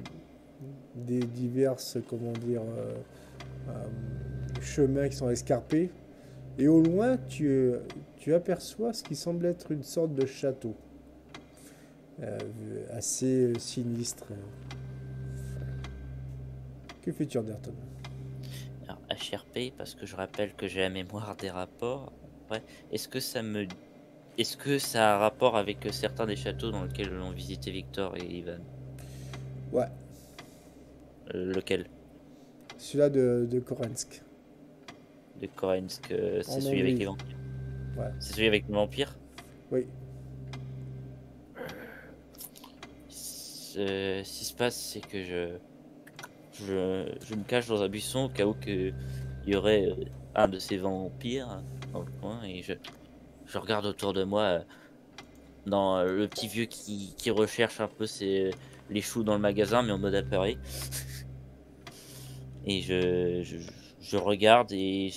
des diverses, comment dire, chemins qui sont escarpés. Et au loin, tu aperçois ce qui semble être une sorte de château. Euh, Assez sinistre. Que fais-tu, Anderton? Alors, HRP, parce que je rappelle que j'ai la mémoire des rapports. Ouais. Est-ce que ça a un rapport avec certains des châteaux dans lesquels l'ont visité Victor et Ivan? Ouais, Lequel? celui-là de Korensk. De Korensk, c'est En celui avec les Hongrie. vampires. Ouais, C'est celui avec le vampire. oui. Ce qui se passe, c'est que je me cache dans un buisson au cas où il y aurait un de ces vampires dans le coin et je regarde autour de moi dans le petit vieux qui recherche un peu les choux dans le magasin mais en mode appareil. Et je regarde et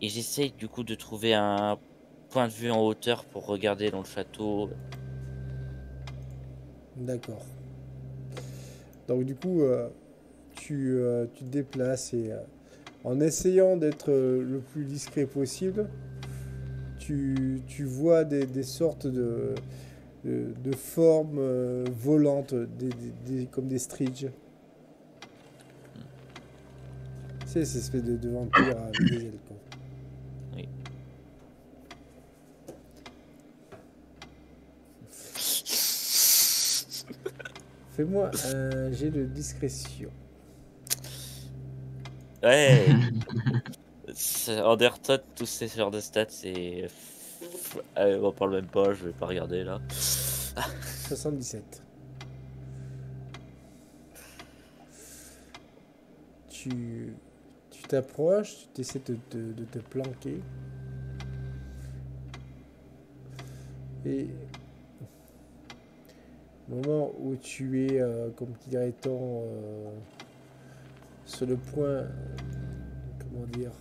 j'essaye du coup de trouver un point de vue en hauteur pour regarder dans le château. D'accord. Donc du coup, tu te déplaces et en essayant d'être le plus discret possible, tu vois des sortes de formes volantes, comme des striges. C'est ces espèces de vampires avec des ailes, quoi. Oui. Fais-moi un jet de discrétion. Ouais. Undertone, tous ces genres de stats, c'est. Allez, on en parle même pas, je vais pas regarder là. 77. Tu t'approches, tu essaies de te planquer. Et au moment où tu es, comme dirait-on, sur le point, comment dire,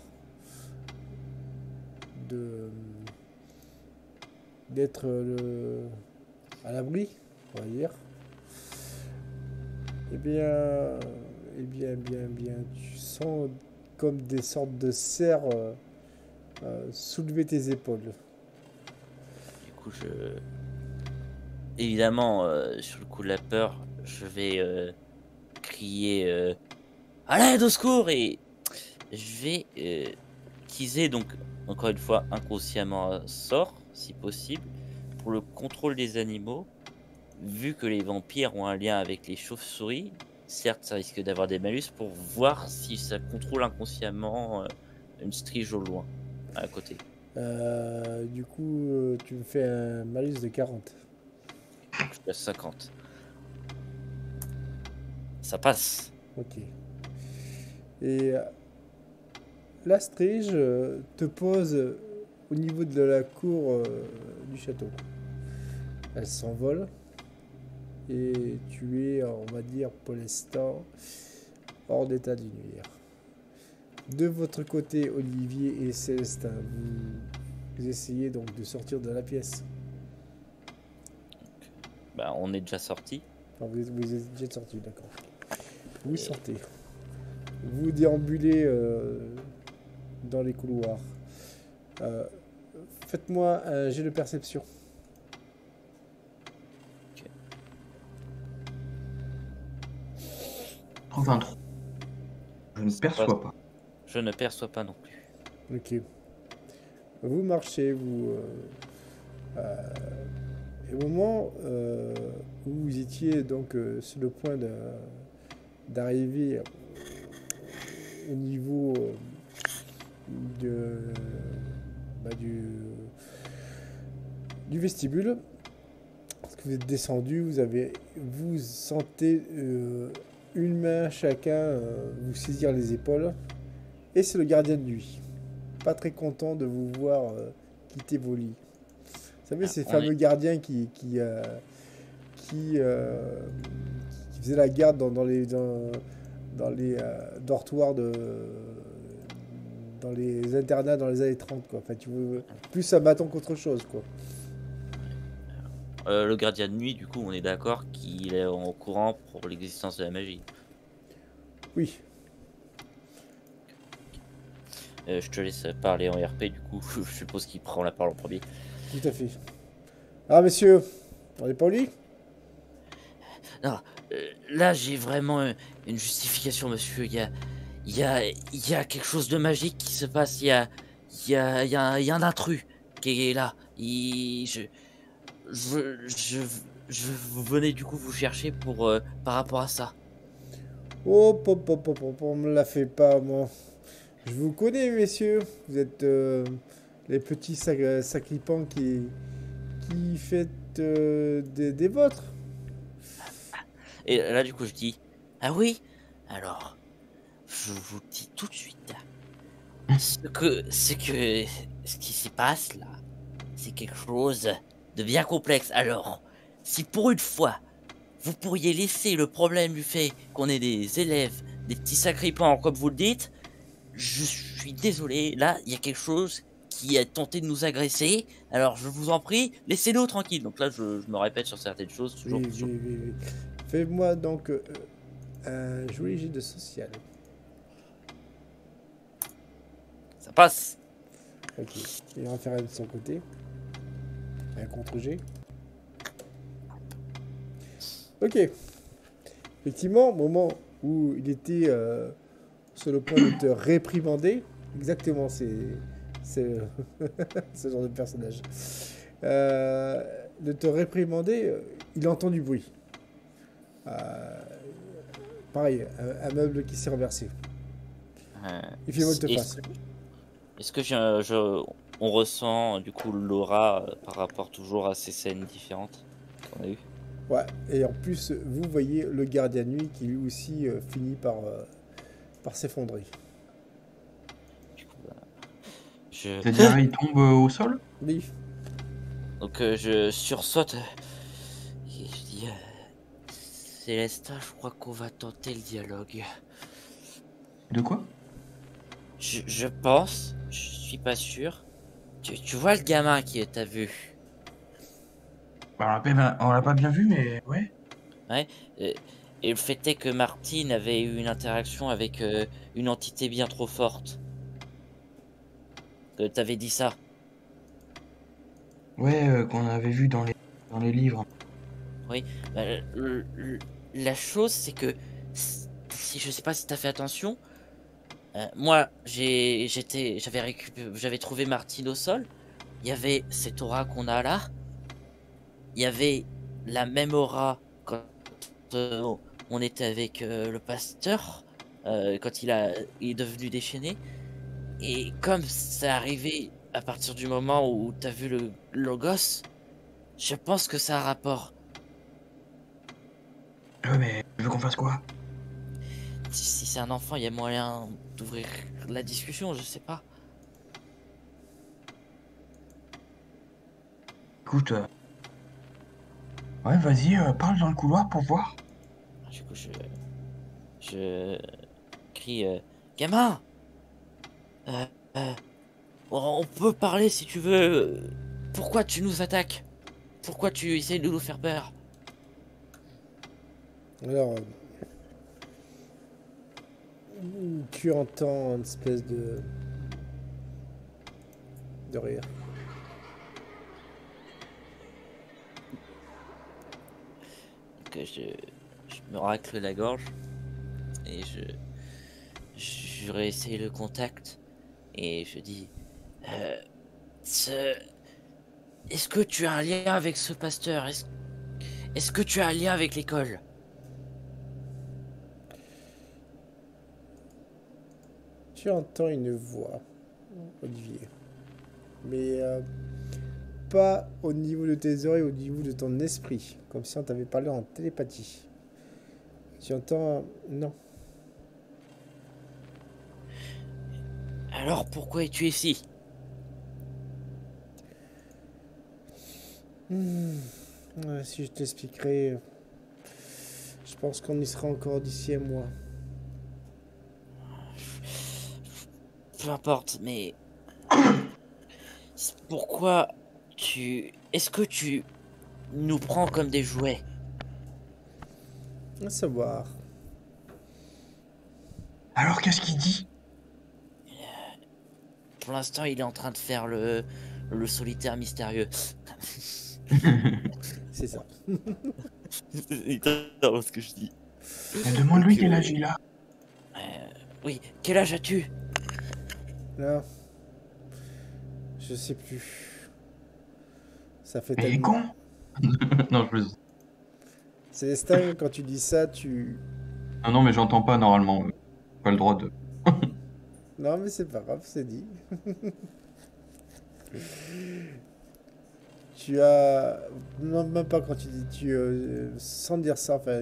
d'être à l'abri, on va dire, bien, tu sens comme des sortes de serres soulever tes épaules. Du coup, évidemment, sur le coup de la peur, je vais crier à l'aide, au secours, et je vais utiliser donc encore une fois inconsciemment un sort, si possible, pour le contrôle des animaux. Vu que les vampires ont un lien avec les chauves-souris, certes, ça risque d'avoir des malus pour voir si ça contrôle inconsciemment une strige au loin, à côté. Du coup, tu me fais un malus de 40. Donc je suis à 50. Ça passe. Ok. Et la strige te pose au niveau de la cour du château. Elle s'envole. Et tu es, on va dire, pour l'instant, hors d'état de nuire. De votre côté, Olivier et Célestin, vous essayez donc de sortir de la pièce. Bah, on est déjà sorti. Enfin, vous êtes déjà sorti, d'accord. Vous sortez. Vous déambulez dans les couloirs. Faites-moi un jet de perception. 23. Je ne perçois pas. Je ne perçois pas non plus. Ok. Vous marchez, et au moment où vous étiez donc sur le point d'arriver au niveau du vestibule, parce que vous êtes descendu, vous sentez une main chacun vous saisir les épaules, et c'est le gardien de nuit. Pas très content de vous voir quitter vos lits. Vous savez, ces fameux gardiens qui faisaient la garde dans les dortoirs dans les internats dans les années 30, quoi. Enfin, plus un bâton qu'autre chose, quoi. Le gardien de nuit, du coup, on est d'accord qu'il est en courant pour l'existence de la magie. Oui. Je te laisse parler en RP, du coup, je suppose qu'il prend la parole en premier. Tout à fait. Ah, messieurs, on est pas au lit ? Non, là, j'ai vraiment une justification, monsieur. Il y a quelque chose de magique qui se passe. Il y a un intrus qui est là. Je venais du coup vous chercher par rapport à ça. Oh, on me la fait pas, moi. Je vous connais, messieurs. Vous êtes les petits sacripants qui faites des vôtres. Et là, du coup, je dis, ah oui, alors, je vous dis tout de suite, ce qui s'y passe là, c'est quelque chose de bien complexe. Alors, si pour une fois, vous pourriez laisser le problème du fait qu'on est des élèves, des petits sacripants, comme vous le dites, je suis désolé, là, il y a quelque chose qui a tenté de nous agresser, alors je vous en prie, laissez-nous tranquilles. Donc là, je me répète sur certaines choses, toujours. Oui. Fais-moi donc un joli jet de social. Ça passe. Ok. Il va faire un de son côté. Un contre-G. Ok. Effectivement, au moment où il était sur le point de te réprimander, exactement, c'est ce genre de personnage. De te réprimander, il entend du bruit. Pareil, un meuble qui s'est renversé. Il fait volte-face. Est-ce que on ressent du coup l'aura par rapport toujours à ces scènes différentes qu'on a eues? Ouais, et en plus, vous voyez le gardien de nuit qui lui aussi finit par s'effondrer. Du coup, C'est-à-dire, il tombe au sol? Oui. donc je sursaute et je dis Célestin, je crois qu'on va tenter le dialogue. De quoi? Je pense, je suis pas sûr. Tu vois le gamin qui est à vue? Bah, on l'a pas bien vu, mais ouais. Ouais. Et le fait est que Martine avait eu une interaction avec une entité bien trop forte. T'avais dit ça. Ouais, qu'on avait vu dans les livres. Oui. Bah, la chose, c'est que si je sais pas si t'as fait attention, moi j'avais trouvé Martine au sol. Il y avait cette aura qu'on a là. Il y avait la même aura quand on était avec le pasteur, quand il est devenu déchaîné. Et comme c'est arrivé à partir du moment où t'as vu le Logos, je pense que ça a rapport. Ouais, mais tu veux qu'on fasse quoi? Si c'est un enfant, il y a moyen d'ouvrir la discussion, je sais pas. Écoute, ouais, vas-y, parle dans le couloir pour voir. Du coup, je crie gamin, euh, euh, on peut parler si tu veux. Pourquoi tu nous attaques? Pourquoi tu essayes de nous faire peur? Alors, tu entends une espèce de rire. Donc je me racle la gorge et je réessaye le contact et je dis euh, est-ce que tu as un lien avec ce pasteur? Est-ce que tu as un lien avec l'école? Tu entends une voix, Olivier. Mais pas au niveau de tes oreilles, au niveau de ton esprit. Comme si on t'avait parlé en télépathie. Tu entends... Non. Alors pourquoi es-tu ici? Ouais, si je t'expliquerai... Je pense qu'on y sera encore d'ici un mois. Peu importe, mais pourquoi est-ce que tu nous prends comme des jouets? À savoir... Alors, qu'est-ce qu'il dit? Pour l'instant, il est en train de faire le solitaire mystérieux. C'est ça. Il t'entend ce que je dis. Demande-lui quel âge il a. Oui, quel âge as-tu? Là... Je sais plus. Ça fait Mais il est tellement... con. Non, je veux... Célestin, quand tu dis ça, tu... Non, non, mais j'entends pas normalement. Pas le droit de... Non, mais c'est pas grave, c'est dit. Tu as... Non, même pas quand tu dis... sans dire ça, enfin...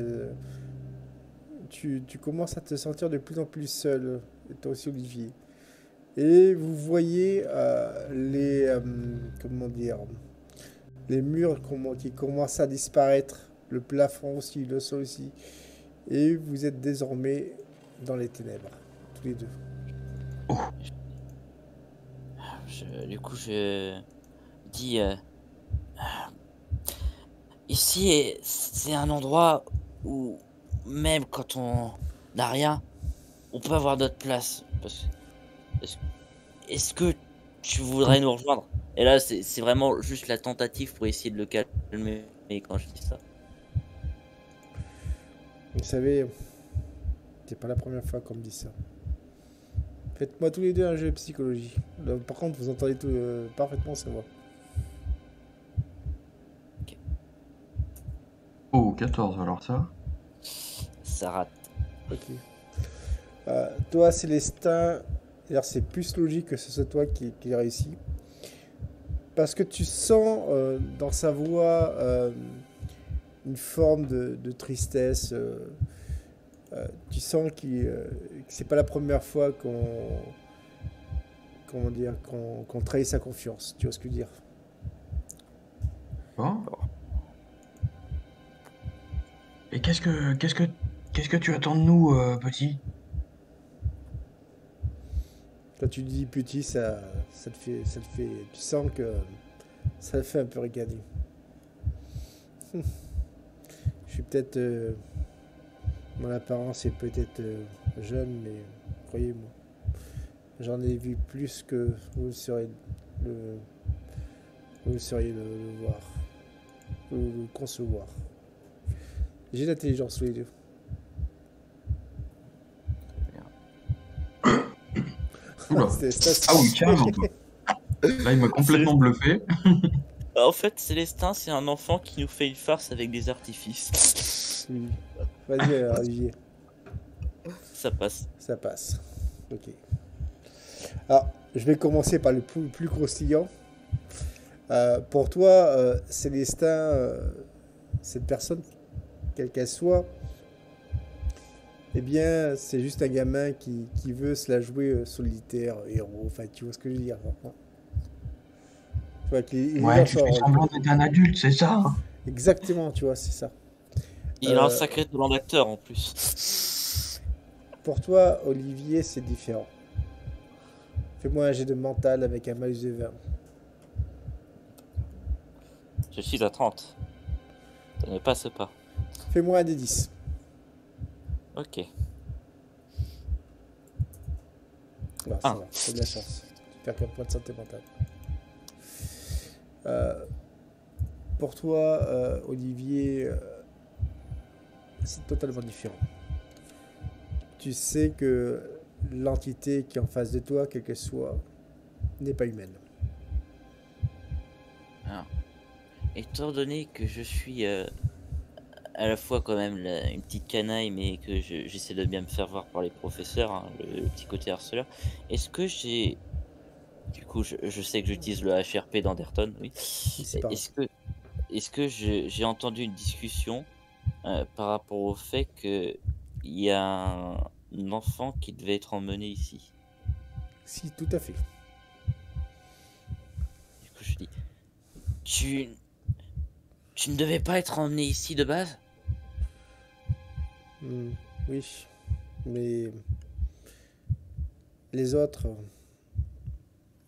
tu commences à te sentir de plus en plus seul. Et toi aussi, Olivier. Et vous voyez comment dire... Les murs qui commencent à disparaître. Le plafond aussi, le sol aussi. Et vous êtes désormais dans les ténèbres. Tous les deux. Du coup, je dis ici, c'est un endroit où même quand on n'a rien, on peut avoir notre place. Est-ce que tu voudrais nous rejoindre. Et là, c'est vraiment juste la tentative pour essayer de le calmer quand je dis ça. Vous savez, c'est pas la première fois qu'on me dit ça. Faites-moi tous les deux un jeu de psychologie. Là, par contre, vous entendez tout, parfaitement sa voix. Oh, 14, alors ça. Ça rate. Ok. Toi, Célestin, d'ailleurs, c'est plus logique que ce soit toi qui réussit. Parce que tu sens dans sa voix une forme de tristesse. Tu sens que c'est pas la première fois qu'on trahit sa confiance. Tu vois ce que je veux dire? Bon. Et qu'est-ce que tu attends de nous, petit? Quand tu dis petit, tu sens que ça te fait un peu ricaner. Je suis peut-être, mon apparence est peut-être jeune, mais croyez-moi, j'en ai vu plus que le, vous seriez le voir, le concevoir. J'ai l'intelligence sous les deux. Oula. Ah oui, carrément, toi. Là, il m'a complètement bluffé. En fait, Célestin, c'est un enfant qui nous fait une farce avec des artifices. Oui. Vas-y, Olivier. Ça passe. Ça passe. Ok. Alors, je vais commencer par le plus croustillant. Pour toi, Célestin, cette personne, quelle qu'elle soit, eh bien, c'est juste un gamin qui veut se la jouer solitaire, héros. Enfin, tu vois ce que je veux dire. Tu vois, Ouais, tu fais semblant d'être un adulte, c'est ça? Exactement, tu vois, c'est ça. Il a un sacré talent d'acteur en plus. Pour toi, Olivier, c'est différent. Fais-moi un jet de mental avec un malus de 20. Je suis à 30. Ça ne passe pas. Fais-moi un des 10. Ok. Voilà, ça va, t'as de la chance. Tu perds qu'un point de santé mentale. Pour toi, Olivier, c'est totalement différent. Tu sais que l'entité qui est en face de toi, quelle qu'elle soit, n'est pas humaine. Alors, étant donné que je suis à la fois quand même une petite canaille, mais que j'essaie de bien me faire voir par les professeurs, hein, le petit côté harceleur, est-ce que j'ai... Du coup, je sais que j'utilise le HRP d'Anderton, oui. C'est pas grave. Est-ce que j'ai entendu une discussion par rapport au fait qu'il y a un enfant qui devait être emmené ici? Si, tout à fait. Du coup, je dis, tu ne devais pas être emmené ici de base? Oui, mais les autres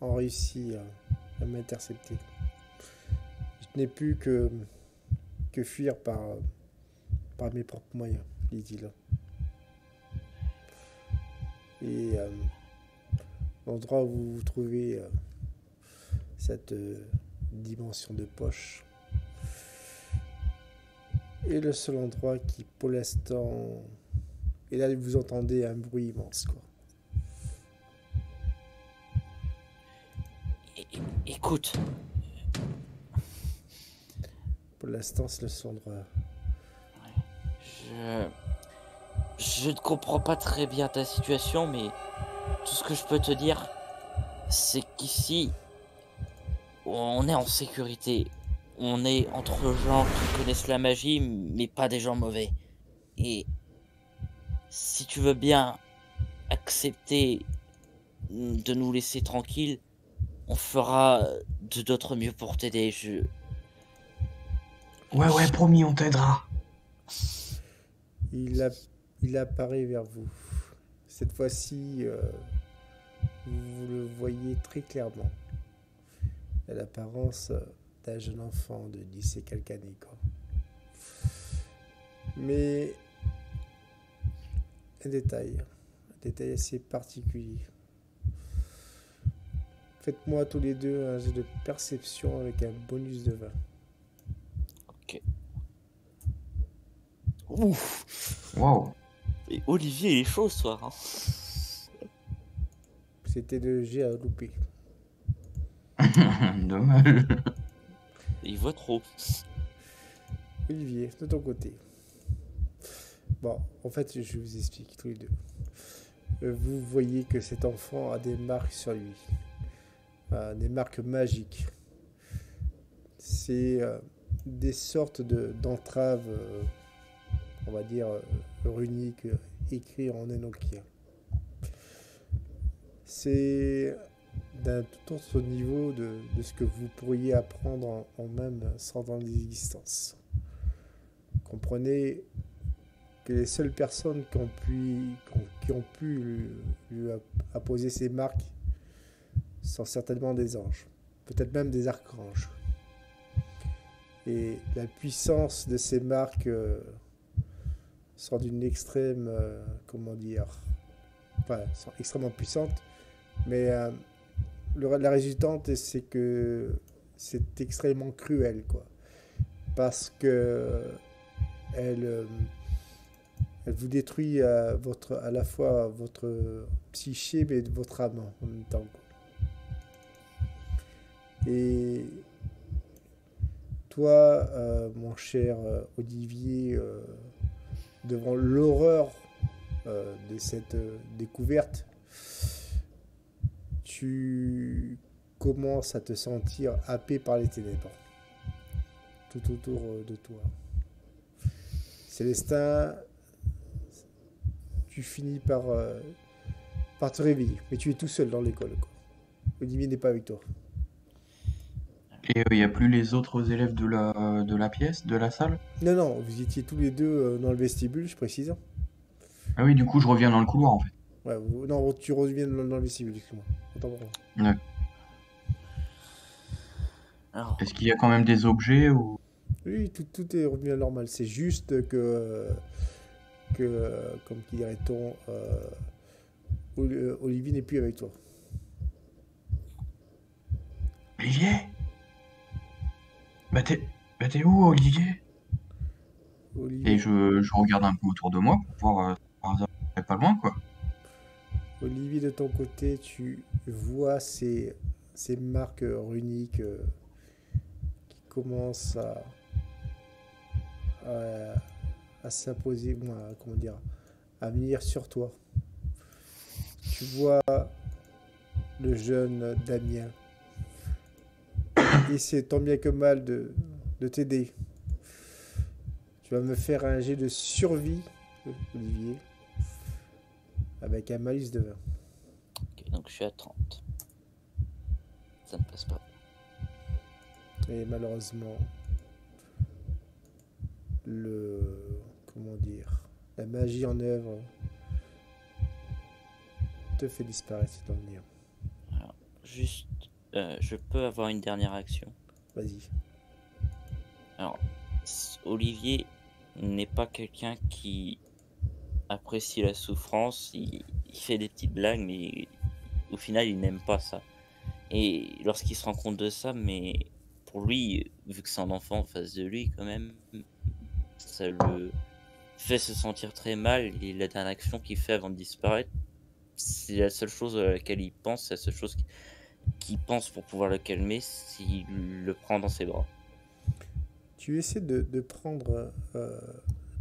ont réussi à m'intercepter. Je n'ai pu que fuir par mes propres moyens, dit-il. Et l'endroit où vous vous trouvez, cette dimension de poche, est le seul endroit qui, pour l'instant... Et là, vous entendez un bruit immense, quoi. Écoute, Pour l'instant, c'est le seul endroit. je ne comprends pas très bien ta situation, mais tout ce que je peux te dire, c'est qu'ici, on est en sécurité. On est entre gens qui connaissent la magie, mais pas des gens mauvais. Et si tu veux bien accepter de nous laisser tranquilles, on fera de notre mieux pour t'aider. Ouais, promis, on t'aidera. Il apparaît vers vous. Cette fois-ci, vous le voyez très clairement. Il a l'apparence d'un jeune enfant de 10 et quelques années, quoi. Mais un détail assez particulier. Faites-moi tous les deux un jeu de perception avec un bonus de 20. Ok. Ouf. Waouh. Et Olivier, il est chaud ce soir. Hein. C'était le jet à louper. Dommage. Il voit trop. Olivier, de ton côté. Bon, en fait, je vous explique tous les deux. Vous voyez que cet enfant a des marques sur lui. Des marques magiques. C'est des sortes d'entraves, on va dire, runiques, écrites en énoquien. C'est d'un tout autre niveau de ce que vous pourriez apprendre en même 100 ans d'existence. Comprenez que les seules personnes qui ont pu lui apposer ces marques sont certainement des anges, peut-être même des archanges. Et la puissance de ces marques sont d'une extrême, comment dire, enfin, sont extrêmement puissantes, mais la résultante, c'est que c'est extrêmement cruel, quoi, parce que elle vous détruit à la fois votre psyché, mais votre âme en même temps, quoi. Et toi, mon cher Olivier, devant l'horreur de cette découverte, tu commences à te sentir happé par les ténèbres tout autour de toi. Célestin, tu finis par te réveiller, mais tu es tout seul dans l'école, quoi. Olivier n'est pas avec toi. Et il n'y a plus les autres élèves de la pièce, de la salle? Non, non, vous étiez tous les deux dans le vestibule, je précise. Ah oui, du coup, je reviens dans le couloir en fait. Ouais, non, tu reviens dans le vestibule, excuse-moi. Attends, pardon. Ouais. Alors, Est-ce qu'il y a quand même des objets ou... Oui, tout est revenu à la normale. C'est juste que comme qui dirait-on, Olivier n'est plus avec toi. Olivier? Bah t'es où, Olivier? Olivier, Et je regarde un peu autour de moi pour voir par hasard, je serais pas loin, quoi. Olivier, de ton côté, tu vois ces marques runiques qui commencent à s'imposer, comment dire, à venir sur toi. Tu vois le jeune Damien essaie tant bien que mal de t'aider. Tu vas me faire un jet de survie, Olivier, avec un malus de 20. ok, donc je suis à 30. Ça ne passe pas. Et malheureusement, comment dire, la magie en œuvre te fait disparaître dans le néant. Alors, juste, je peux avoir une dernière action. Vas-y. Alors, Olivier n'est pas quelqu'un qui apprécie la souffrance. Il fait des petites blagues, mais au final, il n'aime pas ça. Et lorsqu'il se rend compte de ça, mais pour lui, vu que c'est un enfant en face de lui, quand même, ça le fait se sentir très mal. Et la dernière action qu'il fait avant de disparaître, c'est la seule chose à laquelle il pense, c'est la seule chose qu'il pense pour pouvoir le calmer, s'il le prend dans ses bras. Tu essaies de prendre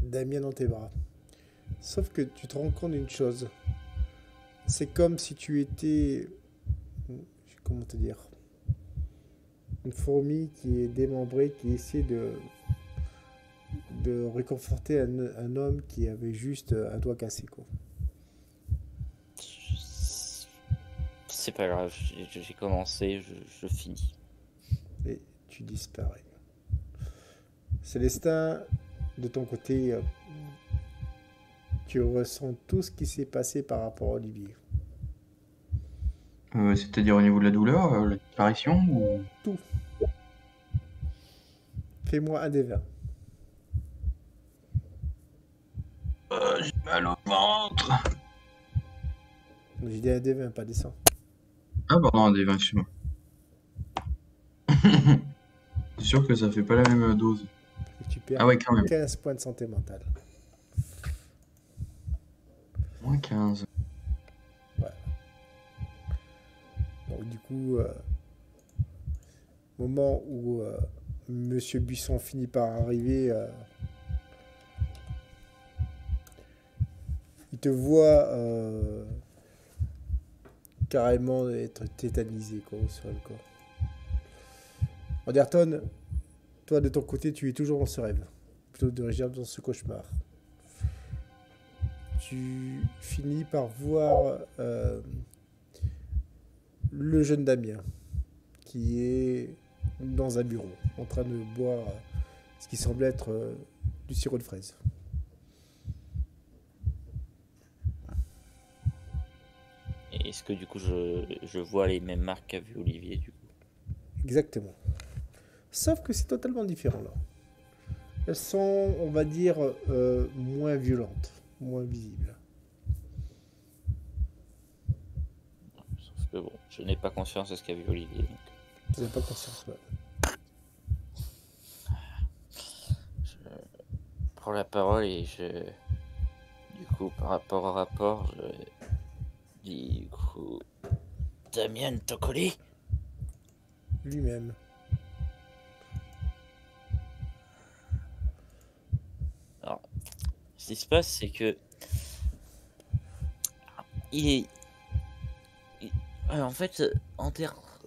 Damien dans tes bras. Sauf que tu te rends compte d'une chose. C'est comme si tu étais... Comment te dire? Une fourmi qui est démembrée, qui essaie de réconforter un homme qui avait juste un doigt cassé, quoi. C'est pas grave, j'ai commencé, je finis. Et tu disparais. Célestin, de ton côté, tu ressens tout ce qui s'est passé par rapport à Olivier. C'est-à-dire au niveau de la douleur, la disparition ou... Tout. Fais-moi un des 20. J'ai mal au ventre. J'ai dit un des 20, pas des 100. Ah, pardon, un des 20, excuse-moi. C'est sûr que ça fait pas la même dose. Et tu perds Ah ouais, quand même. 15 points de santé mentale. Moins 15. Ouais. Donc du coup, moment où Monsieur Buisson finit par arriver, il te voit carrément être tétanisé quoi, au sol. Quoi. Anderton, toi de ton côté, tu es toujours dans ce rêve, plutôt de réagir dans ce cauchemar. Tu finis par voir le jeune Damien qui est dans un bureau en train de boire ce qui semble être du sirop de fraise. Et est-ce que du coup je vois les mêmes marques qu'a vu Olivier du coup? Exactement. Sauf que c'est totalement différent là. Elles sont, on va dire, moins violentes, moins visibles. Sauf que bon, je n'ai pas conscience de ce qu'a vu Olivier. Donc Tu n'as pas conscience. Ouais. je prends la parole et du coup, par rapport au rapport, je dis du coup, Damien Tokoli? Lui-même. Alors, ce qui se passe, c'est que il est, en fait,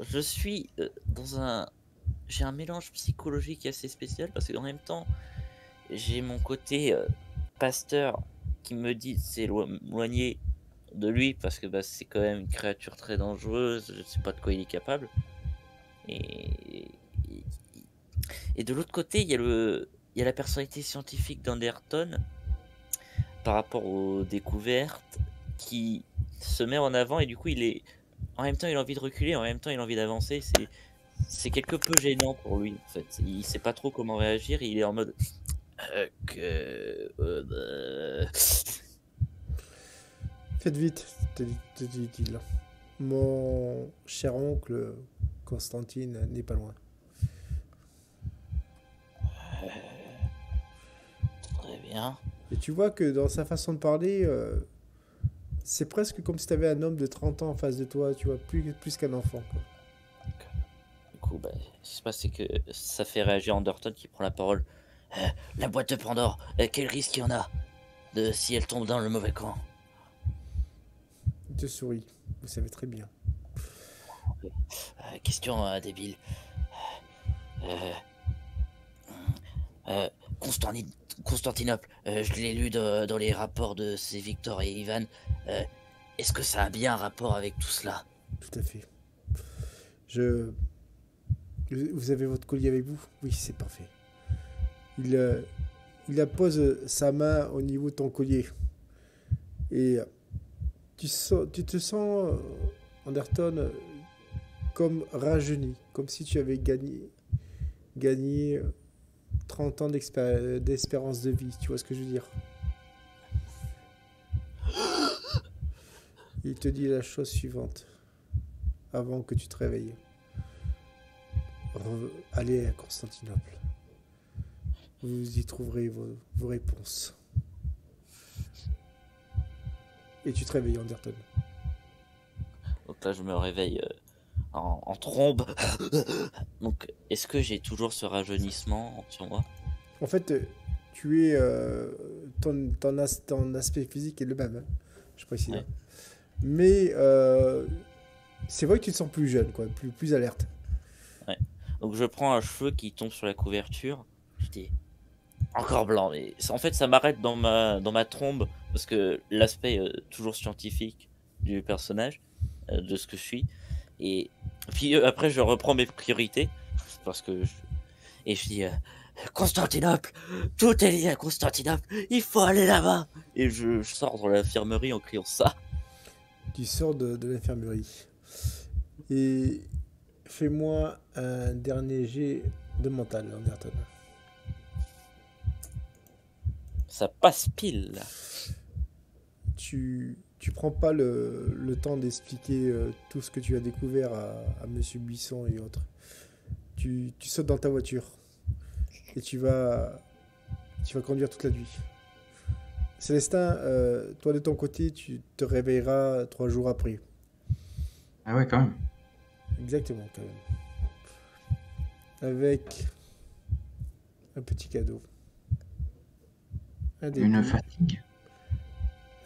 je suis dans j'ai un mélange psychologique assez spécial parce qu'en même temps, j'ai mon côté pasteur qui me dit de s'éloigner de lui parce que bah, c'est quand même une créature très dangereuse, je ne sais pas de quoi il est capable. Et, et de l'autre côté, il y a la personnalité scientifique d'Anderton par rapport aux découvertes qui se met en avant et du coup en même temps il a envie de reculer, en même temps il a envie d'avancer. C'est quelque peu gênant pour lui en fait. Il sait pas trop comment réagir. Il est en mode Faites vite, te dit-il. Mon cher oncle Constantine n'est pas loin. très bien. Et tu vois que dans sa façon de parler, c'est presque comme si tu avais un homme de 30 ans en face de toi, tu vois, plus qu'un enfant. Quoi. Du coup, bah, ce qui se passe, c'est que ça fait réagir Anderton qui prend la parole. La boîte de Pandore, quel risque il y en a si elle tombe dans le mauvais camp? Il te sourit, vous savez très bien. Question débile. Euh, euh, Constantine- Constantinople, je l'ai lu dans les rapports de ces Victor et Ivan. Euh, Est-ce que ça a bien un rapport avec tout cela? Tout à fait. Je... Vous avez votre collier avec vous? Oui, c'est parfait. Il pose sa main au niveau de ton collier. Et tu te sens, Anderton, comme rajeuni, comme si tu avais gagné 30 ans d'espérance de vie. Tu vois ce que je veux dire? Il te dit la chose suivante, avant que tu te réveilles. Allez à Constantinople. Vous y trouverez vos réponses. Et tu te réveilles, Anderton. Donc là, je me réveille en trombe. Donc, est-ce que j'ai toujours ce rajeunissement sur moi? En fait, tu es ton aspect physique est le même, hein, je précise. Ouais. Hein. Mais c'est vrai que tu te sens plus jeune, quoi, plus alerte. Ouais. Donc, je prends un cheveu qui tombe sur la couverture. Je dis encore blanc, mais en fait, ça m'arrête dans ma trombe parce que l'aspect toujours scientifique du personnage, de ce que je suis. Et puis après, je reprends mes priorités parce que et je dis Constantinople, tout est lié à Constantinople, il faut aller là-bas. Et je sors dans l'infirmerie en criant ça. Tu sors de l'infirmerie. Et fais-moi un dernier jet de mental, Anderton. Ça passe pile. Tu tu prends pas le temps d'expliquer tout ce que tu as découvert à Monsieur Buisson et autres. Tu sautes dans ta voiture et tu vas conduire toute la nuit. Célestin, toi de ton côté, tu te réveilleras 3 jours après. Ah ouais, quand même. Exactement, quand même. Avec un petit cadeau. Un Une début, fatigue.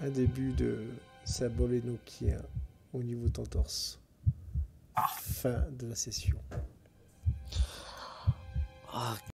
un début de sabolet Nokia au niveau de ton torse. Fin de la session. Ah,